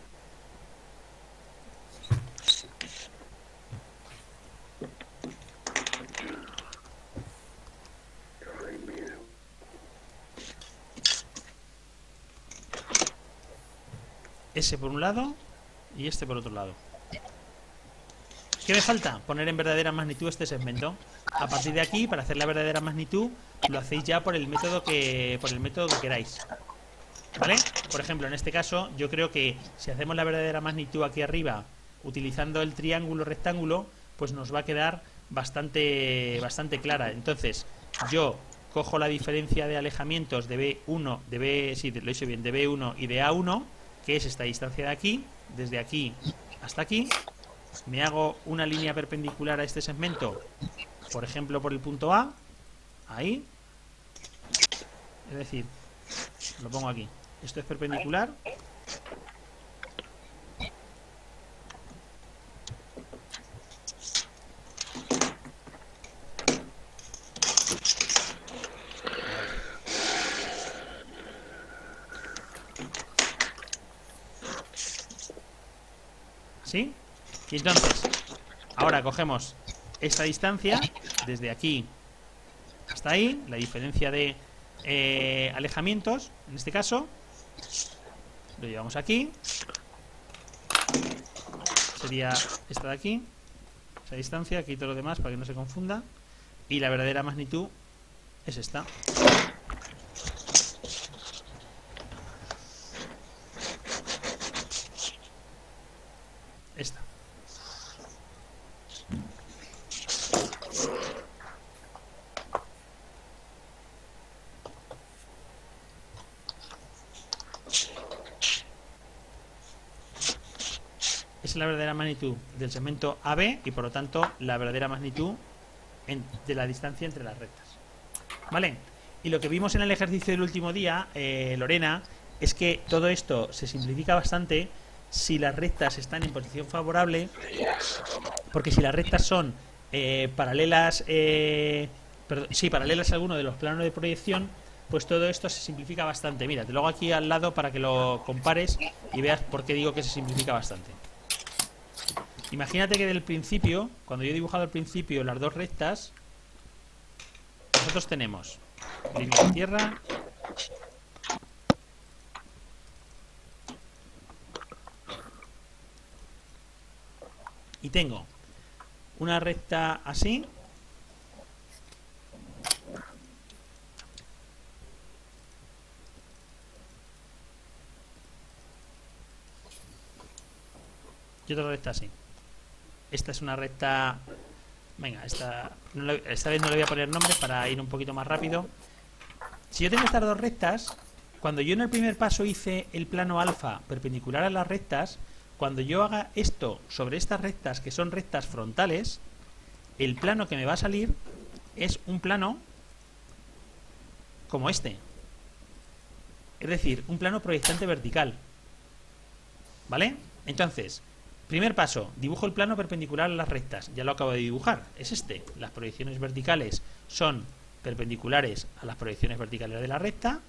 ese por un lado y este por otro lado. ¿Qué me falta? Poner en verdadera magnitud este segmento. A partir de aquí, para hacer la verdadera magnitud, lo hacéis ya por el método que queráis. ¿Vale? Por ejemplo, en este caso, yo creo que si hacemos la verdadera magnitud aquí arriba, utilizando el triángulo rectángulo, pues nos va a quedar bastante clara. Entonces, yo cojo la diferencia de alejamientos de B1, lo hice bien, de B1 y de A1, que es esta distancia de aquí, desde aquí hasta aquí. Me hago una línea perpendicular a este segmento, por ejemplo, por el punto A, ahí. Es decir, lo pongo aquí. Esto es perpendicular. ¿Sí? Y entonces, ahora cogemos esta distancia, desde aquí hasta ahí, la diferencia de alejamientos, en este caso, lo llevamos aquí. Sería esta de aquí, esa distancia, quito lo demás para que no se confunda. Y la verdadera magnitud es esta. Esta. Es la verdadera magnitud del segmento AB y por lo tanto la verdadera magnitud de la distancia entre las rectas. ¿Vale? Y lo que vimos en el ejercicio del último día, Lorena, es que todo esto se simplifica bastante si las rectas están en posición favorable, porque si las rectas son paralelas, paralelas a alguno de los planos de proyección, pues todo esto se simplifica bastante. Mira, te lo hago aquí al lado para que lo compares y veas por qué digo que se simplifica bastante. Imagínate que del principio, cuando yo he dibujado al principio las dos rectas, nosotros tenemos línea de tierra, y tengo una recta así, y otra recta así. Esta es una recta. Venga, esta vez no le voy a poner nombres para ir un poquito más rápido. Si yo tengo estas dos rectas, cuando yo en el primer paso hice el plano alfa perpendicular a las rectas, cuando yo haga esto sobre estas rectas, que son rectas frontales, el plano que me va a salir es un plano como este. Es decir, un plano proyectante vertical. ¿Vale? Entonces, primer paso, dibujo el plano perpendicular a las rectas. Ya lo acabo de dibujar, es este. Las proyecciones verticales son perpendiculares a las proyecciones verticales de la recta,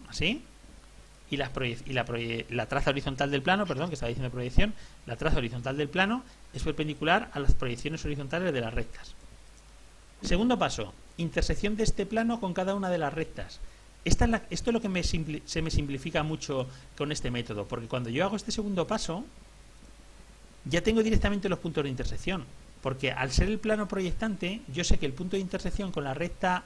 así. Y la traza horizontal del plano, perdón, que estaba diciendo proyección, la traza horizontal del plano es perpendicular a las proyecciones horizontales de las rectas. Segundo paso, intersección de este plano con cada una de las rectas. Esto es lo que se me simplifica mucho con este método, porque cuando yo hago este segundo paso, ya tengo directamente los puntos de intersección, porque al ser el plano proyectante, yo sé que el punto de intersección con la recta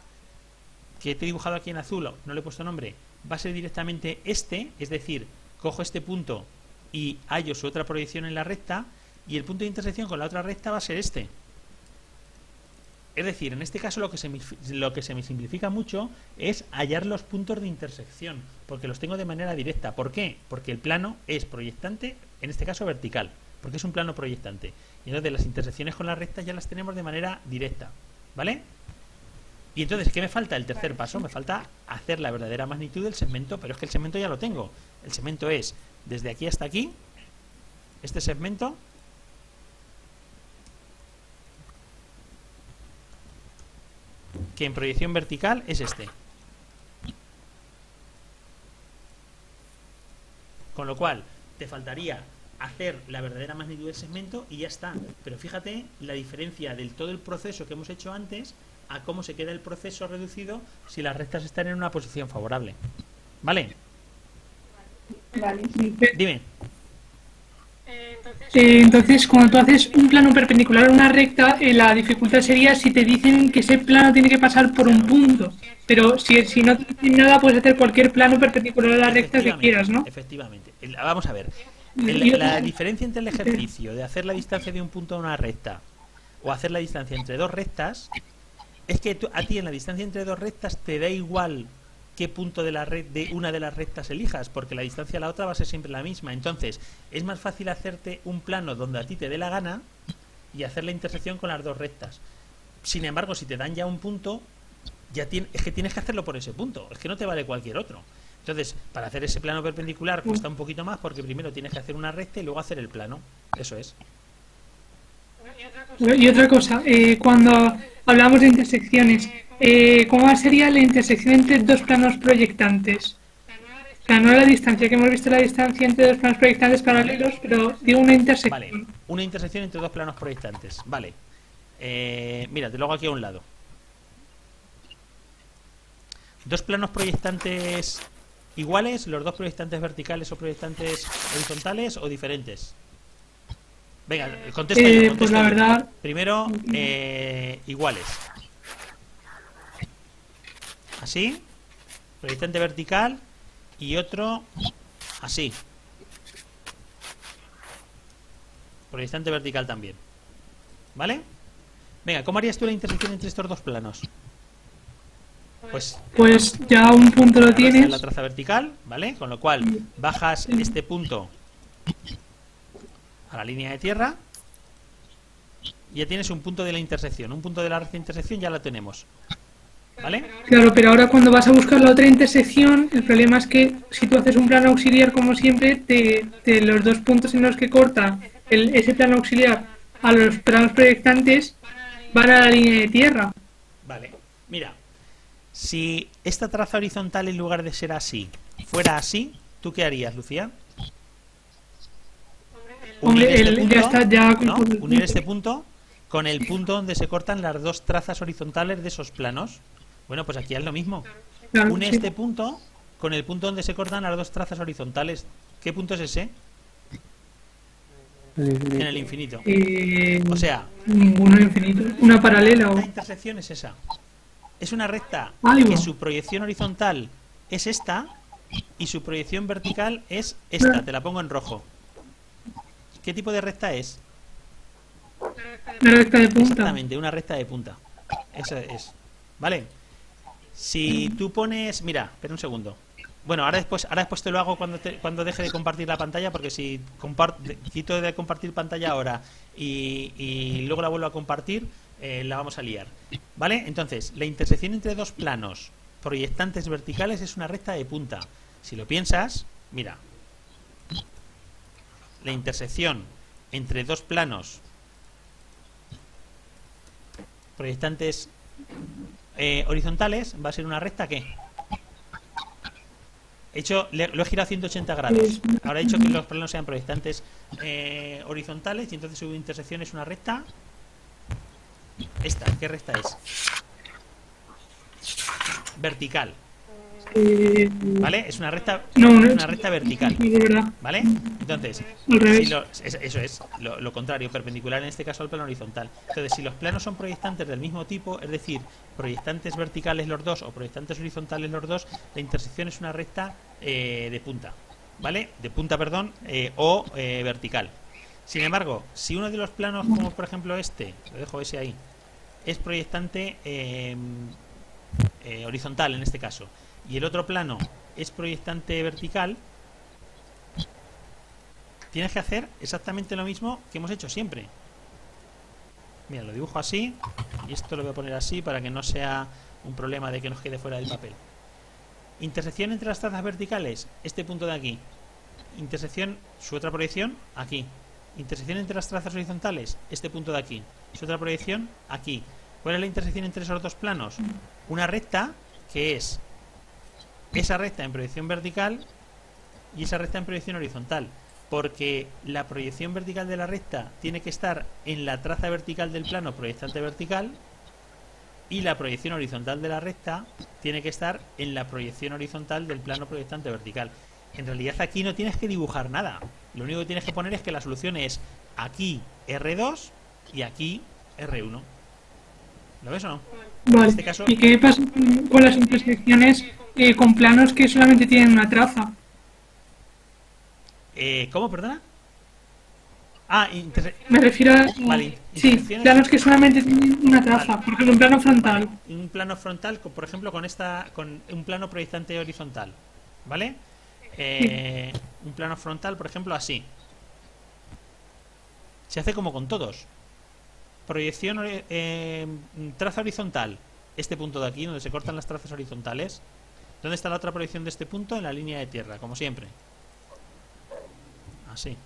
que te he dibujado aquí en azul, no le he puesto nombre, va a ser directamente este, es decir, cojo este punto y hallo su otra proyección en la recta, y el punto de intersección con la otra recta va a ser este. Es decir, en este caso lo que se me simplifica mucho es hallar los puntos de intersección, porque los tengo de manera directa. ¿Por qué? Porque el plano es proyectante, en este caso vertical, porque es un plano proyectante. Y entonces las intersecciones con la recta ya las tenemos de manera directa. ¿Vale? Y entonces, ¿qué me falta? El tercer paso, me falta hacer la verdadera magnitud del segmento, pero es que el segmento ya lo tengo. El segmento es desde aquí hasta aquí, este segmento, que en proyección vertical es este. Con lo cual, te faltaría hacer la verdadera magnitud del segmento y ya está. Pero fíjate la diferencia del todo el proceso que hemos hecho antes a cómo se queda el proceso reducido si las rectas están en una posición favorable. ¿Vale? Vale. Sí, Dime. Entonces, cuando tú haces un plano perpendicular a una recta, la dificultad sería si te dicen que ese plano tiene que pasar por un punto. Pero si no te dicen nada, puedes hacer cualquier plano perpendicular a la recta que quieras, ¿no? Efectivamente. Vamos a ver. Y La diferencia entre el ejercicio de hacer la distancia de un punto a una recta o hacer la distancia entre dos rectas es que a ti en la distancia entre dos rectas te da igual qué punto de una de las rectas elijas, porque la distancia a la otra va a ser siempre la misma. Entonces, es más fácil hacerte un plano donde a ti te dé la gana y hacer la intersección con las dos rectas. Sin embargo, si te dan ya un punto, es que tienes que hacerlo por ese punto, es que no te vale cualquier otro. Entonces, para hacer ese plano perpendicular cuesta un poquito más porque primero tienes que hacer una recta y luego hacer el plano. Eso es. Y otra cosa, cuando hablamos de intersecciones, ¿cómo sería la intersección entre dos planos proyectantes? O sea, no la distancia, que hemos visto la distancia entre dos planos proyectantes paralelos, pero digo una intersección. Vale, una intersección entre dos planos proyectantes. Vale. Mira, te lo hago aquí a un lado. Dos planos proyectantes iguales, los dos proyectantes verticales o proyectantes horizontales o diferentes. Venga, contesta yo. Pues la verdad... Primero, iguales. Así. Proyectante vertical. Y otro así. Proyectante vertical también. ¿Vale? Venga, ¿cómo harías tú la intersección entre estos dos planos? Pues ya un punto lo tienes. En la traza vertical, ¿vale? Con lo cual bajas este punto a la línea de tierra y ya tienes un punto de la intersección. Un punto de la recta de intersección ya lo tenemos, ¿vale? Claro, pero ahora cuando vas a buscar la otra intersección, el problema es que si tú haces un plano auxiliar como siempre, los dos puntos en los que corta ese plano auxiliar a los planos proyectantes van a la línea de tierra. Vale, mira, si esta traza horizontal en lugar de ser así fuera así, ¿tú qué harías, Lucía? Hombre, ya está, ya ¿no? Unir este punto con el punto donde se cortan las dos trazas horizontales de esos planos. Bueno, pues aquí es lo mismo. Claro, Une sí. este punto con el punto donde se cortan las dos trazas horizontales. ¿Qué punto es ese? En el infinito. O sea, Ninguno infinito. Una paralela o... la intersección es esa. Es una recta Algo. que su proyección horizontal es esta y su proyección vertical es esta. Te la pongo en rojo. ¿Qué tipo de recta es? Una recta de punta. Exactamente, una recta de punta. Eso es. ¿Vale? Si tú pones... Mira, espera un segundo. Bueno, ahora después te lo hago cuando deje de compartir la pantalla, porque si quito de compartir pantalla ahora y luego la vuelvo a compartir, la vamos a liar. ¿Vale? Entonces, la intersección entre dos planos proyectantes verticales es una recta de punta. Si lo piensas, mira. La intersección entre dos planos proyectantes horizontales va a ser una recta que lo he girado 180 grados. Ahora he dicho que los planos sean proyectantes horizontales y entonces su intersección es una recta. ¿Qué recta es? Vertical. ¿Vale? Es una recta, una recta vertical. De verdad. ¿Vale? Entonces, Al revés. eso es lo contrario, perpendicular en este caso al plano horizontal. Entonces, si los planos son proyectantes del mismo tipo, es decir, proyectantes verticales los dos o proyectantes horizontales los dos, la intersección es una recta de punta. ¿Vale? De punta, perdón, o vertical. Sin embargo, si uno de los planos, como por ejemplo este, lo dejo ese ahí, es proyectante horizontal en este caso, y el otro plano es proyectante vertical, tienes que hacer exactamente lo mismo que hemos hecho siempre. Mira, lo dibujo así y esto lo voy a poner así para que no sea un problema de que nos quede fuera del papel. Intersección entre las trazas verticales, este punto de aquí. Intersección, su otra proyección, aquí. Intersección entre las trazas horizontales, este punto de aquí. Su otra proyección, aquí. ¿Cuál es la intersección entre esos dos planos? Una recta que es esa recta en proyección vertical y esa recta en proyección horizontal, porque la proyección vertical de la recta tiene que estar en la traza vertical del plano proyectante vertical y la proyección horizontal de la recta tiene que estar en la proyección horizontal del plano proyectante vertical. en realidad aquí no tienes que dibujar nada. Lo único que tienes que poner es que la solución es aquí R2 y aquí R1. ¿Lo ves o no? Vale. En este caso, ¿Y qué pasa con las intersecciones con planos que solamente tienen una traza? ¿cómo, perdona? Me refiero a... Vale, Sí, intersecciones. planos que solamente tienen una traza. Vale. Por ejemplo, un plano frontal. Vale, un plano frontal, por ejemplo, con un plano proyectante horizontal, ¿vale? Un plano frontal, por ejemplo, así. Se hace como con todos. Proyección, traza horizontal. Este punto de aquí, donde se cortan las trazas horizontales. ¿Dónde está la otra proyección de este punto? En la línea de tierra, como siempre. Así.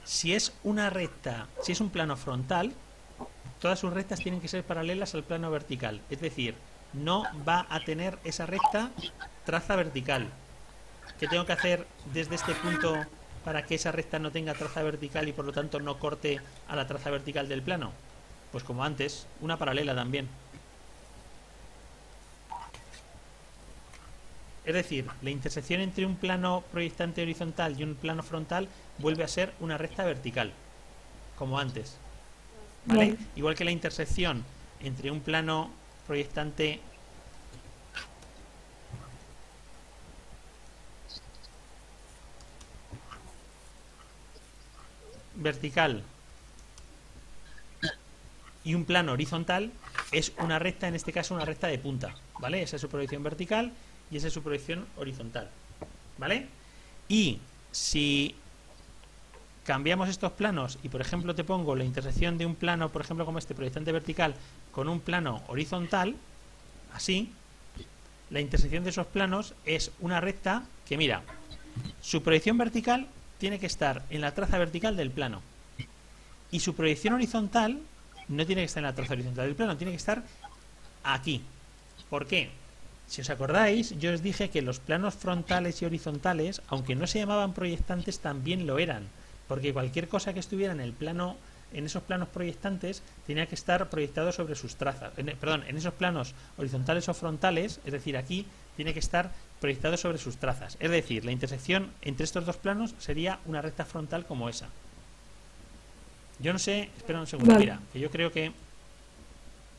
Si es una recta, si es un plano frontal, todas sus rectas tienen que ser paralelas al plano vertical. Es decir, no va a tener esa recta traza vertical. ¿Qué tengo que hacer desde este punto para que esa recta no tenga traza vertical y por lo tanto no corte a la traza vertical del plano? Pues como antes, una paralela también. Es decir, la intersección entre un plano proyectante horizontal y un plano frontal vuelve a ser una recta vertical, como antes. ¿Vale? Vale. Igual que la intersección entre un plano proyectante vertical y un plano horizontal es una recta, en este caso una recta de punta, ¿vale? Esa es su proyección vertical y esa es su proyección horizontal, ¿vale? Y si cambiamos estos planos y por ejemplo te pongo la intersección de un plano, por ejemplo como este proyectante vertical, con un plano horizontal, así, la intersección de esos planos es una recta que, mira, su proyección vertical tiene que estar en la traza vertical del plano y su proyección horizontal no tiene que estar en la traza horizontal del plano, tiene que estar aquí. ¿Por qué? Si os acordáis, yo os dije que los planos frontales y horizontales, aunque no se llamaban proyectantes, también lo eran, porque cualquier cosa que estuviera en el plano, en esos planos proyectantes, tenía que estar proyectado sobre sus trazas. Perdón, en esos planos horizontales o frontales, es decir, aquí tiene que estar proyectado sobre sus trazas. Es decir, la intersección entre estos dos planos sería una recta frontal como esa. Yo no sé, espera un segundo, Vale. mira, que yo creo que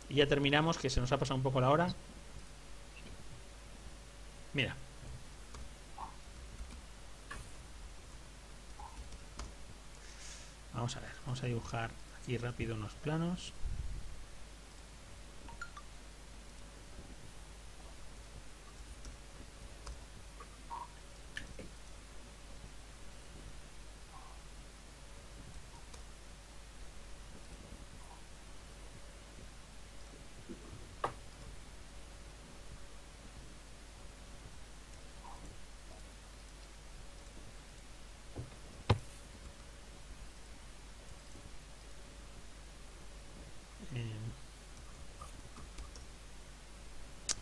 y ya terminamos, que se nos ha pasado un poco la hora. Mira. Vamos a ver, vamos a dibujar aquí rápido unos planos.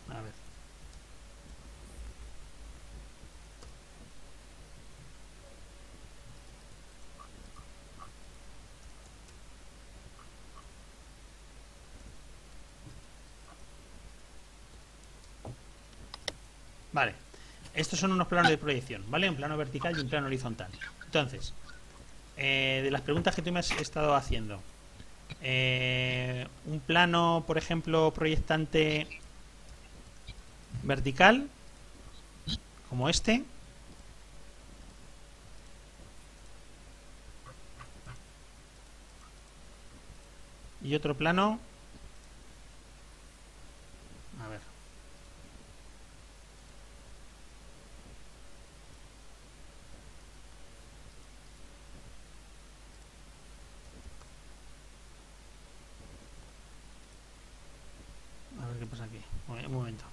A ver. Vale. Estos son unos planos de proyección, ¿vale? Un plano vertical y un plano horizontal. Entonces, de las preguntas que tú me has estado haciendo, un plano, por ejemplo, proyectante vertical, como este, y otro plano, a ver, a ver qué pasa aquí, un momento.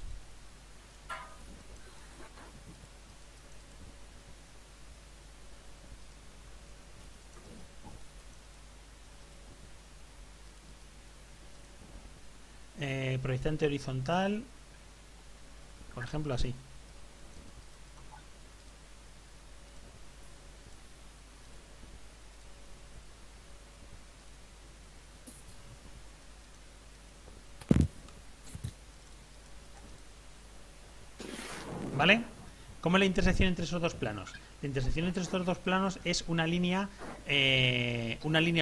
Proyectante horizontal, por ejemplo, así. ¿vale? ¿Cómo es la intersección entre esos dos planos? La intersección entre estos dos planos es una línea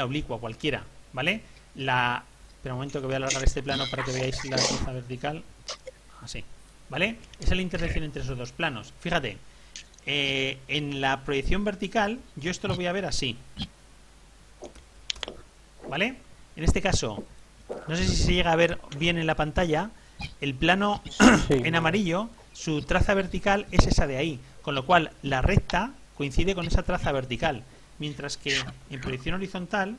oblicua cualquiera, ¿vale? Espera un momento que voy a alargar este plano para que veáis la traza vertical. Así, ¿vale? Esa es la intersección entre esos dos planos. Fíjate, en la proyección vertical yo esto lo voy a ver así, ¿vale? En este caso, no sé si se llega a ver bien en la pantalla, el plano en amarillo, su traza vertical es esa de ahí, con lo cual la recta coincide con esa traza vertical, mientras que en proyección horizontal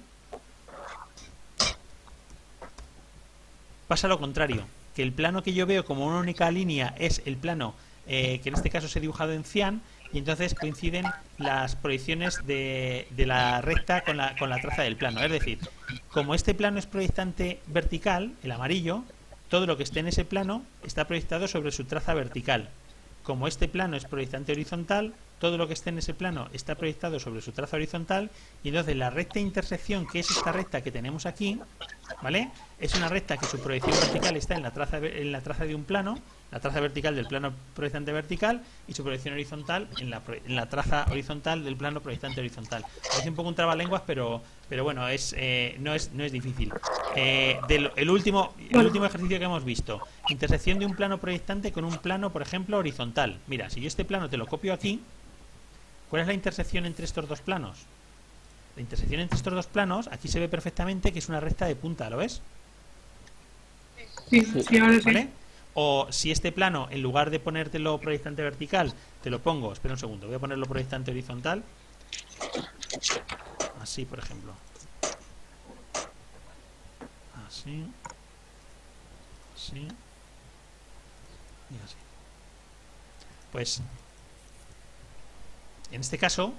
pasa lo contrario, que el plano que yo veo como una única línea es el plano que en este caso se ha dibujado en cian, y entonces coinciden las proyecciones de la recta con la traza del plano. Es decir, como este plano es proyectante vertical, el amarillo, todo lo que esté en ese plano está proyectado sobre su traza vertical. Como este plano es proyectante horizontal, todo lo que esté en ese plano está proyectado sobre su traza horizontal, y entonces la recta intersección, que es esta recta que tenemos aquí, ¿vale? Es una recta que su proyección vertical está en la traza de un plano, la traza vertical del plano proyectante vertical, y su proyección horizontal en la traza horizontal del plano proyectante horizontal. Parece un poco un trabalenguas, pero bueno, no es difícil. El último ejercicio que hemos visto, intersección de un plano proyectante con un plano, por ejemplo, horizontal. Mira, si yo este plano te lo copio aquí, ¿cuál es la intersección entre estos dos planos? La intersección entre estos dos planos, aquí se ve perfectamente que es una recta de punta, ¿lo ves? Sí, ahora sí. ¿Vale? O si este plano, en lugar de ponértelo proyectante vertical, te lo pongo, espera un segundo, voy a ponerlo proyectante horizontal. Así, por ejemplo. Así. Así. Y así. Pues, en este caso,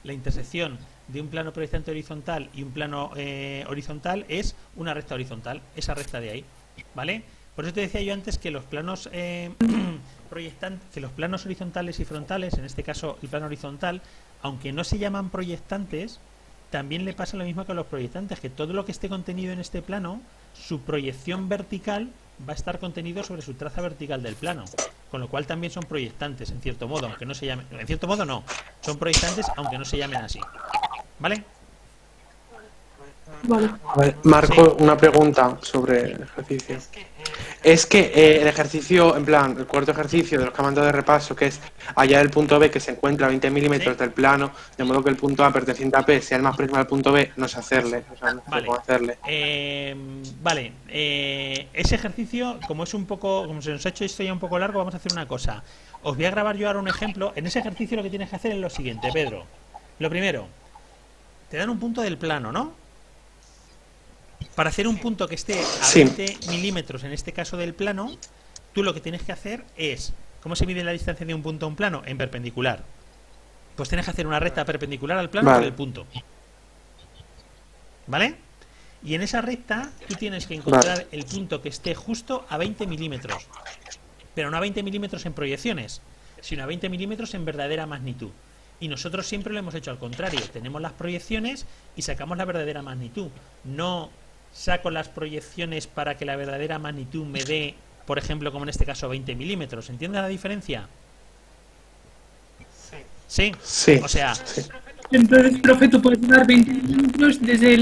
la intersección de un plano proyectante horizontal y un plano horizontal es una recta horizontal, esa recta de ahí, ¿vale? Por eso te decía yo antes que los planos que los planos horizontales y frontales, en este caso el plano horizontal, aunque no se llaman proyectantes, también le pasa lo mismo que a los proyectantes, que todo lo que esté contenido en este plano, su proyección vertical va a estar contenido sobre su traza vertical del plano, con lo cual también son proyectantes, en cierto modo, aunque no se llamen, en cierto modo no, son proyectantes aunque no se llamen así, ¿vale? Vale. A ver, Marco, Sí. una pregunta sobre el ejercicio. Es que el ejercicio, en plan, el cuarto ejercicio de los que han mandado de repaso, que es hallar el punto B que se encuentra a 20 milímetros Sí. del plano, de modo que el punto A perteneciente a P sea el más próximo al punto B, no sé hacerle, o sea, no sé Vale. cómo hacerle. Ese ejercicio, como es un poco, como se nos ha hecho esto ya un poco largo, vamos a hacer una cosa. Os voy a grabar yo ahora un ejemplo. En ese ejercicio lo que tienes que hacer es lo siguiente, Pedro. Lo primero, te dan un punto del plano, ¿no? Para hacer un punto que esté a Sí. 20 milímetros, en este caso del plano, tú lo que tienes que hacer es, ¿cómo se mide la distancia de un punto a un plano? En perpendicular. Pues tienes que hacer una recta perpendicular al plano Vale. por el punto. ¿Vale? Y en esa recta tú tienes que encontrar el punto que esté justo a 20 milímetros. Pero no a 20 milímetros en proyecciones, sino a 20 milímetros en verdadera magnitud. Y nosotros siempre lo hemos hecho al contrario. Tenemos las proyecciones y sacamos la verdadera magnitud. No saco las proyecciones para que la verdadera magnitud me dé, por ejemplo, como en este caso, 20 milímetros. ¿Entiendes la diferencia? Sí. Sí. O sea, Sí. Entonces, profe, tú puedes dar 20 milímetros desde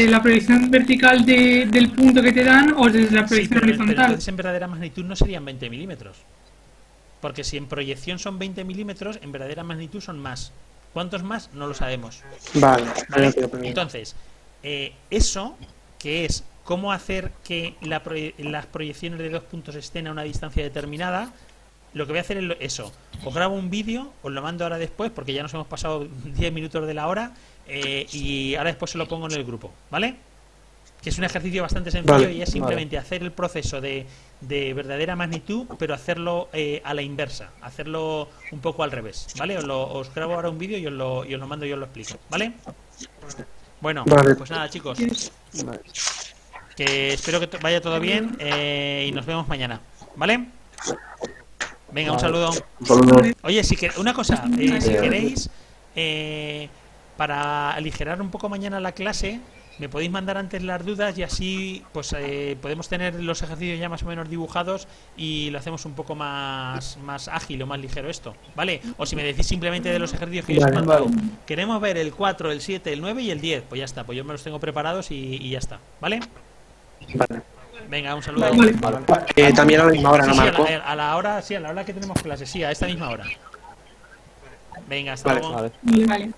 la proyección vertical del punto que te dan o desde la sí, proyección pero horizontal. entonces en verdadera magnitud no serían 20 milímetros. Porque si en proyección son 20 milímetros, en verdadera magnitud son más. ¿Cuántos más? No lo sabemos. Vale. ¿Vale? Entonces, Entonces, eso, que es cómo hacer que las proyecciones de dos puntos estén a una distancia determinada, lo que voy a hacer es eso. Os grabo un vídeo, os lo mando ahora después, porque ya nos hemos pasado 10 minutos de la hora, y ahora después se lo pongo en el grupo, ¿vale? Que es un ejercicio bastante sencillo. Vale, y es simplemente hacer el proceso de verdadera magnitud, pero hacerlo a la inversa, hacerlo un poco al revés, ¿vale? Os grabo ahora un vídeo y os lo mando y os lo explico, ¿vale? Bueno, Vale. pues nada, chicos, Vale. que espero que vaya todo bien, y nos vemos mañana, ¿vale? Venga, un saludo. Oye, una cosa, si queréis, para aligerar un poco mañana la clase, me podéis mandar antes las dudas y así pues podemos tener los ejercicios ya más o menos dibujados y lo hacemos un poco más ágil o más ligero esto, ¿vale? O si me decís simplemente de los ejercicios que yo os he mandado, queremos ver el 4, el 7, el 9 y el 10, pues ya está, pues yo me los tengo preparados y ya está, ¿vale? Vale. Venga, un saludo. También a la misma hora, ¿no, Sí, Marco? a la hora, sí, a la hora que tenemos clase, sí, a esta misma hora. Venga, hasta Vale. luego. Vale. Vale. Vale.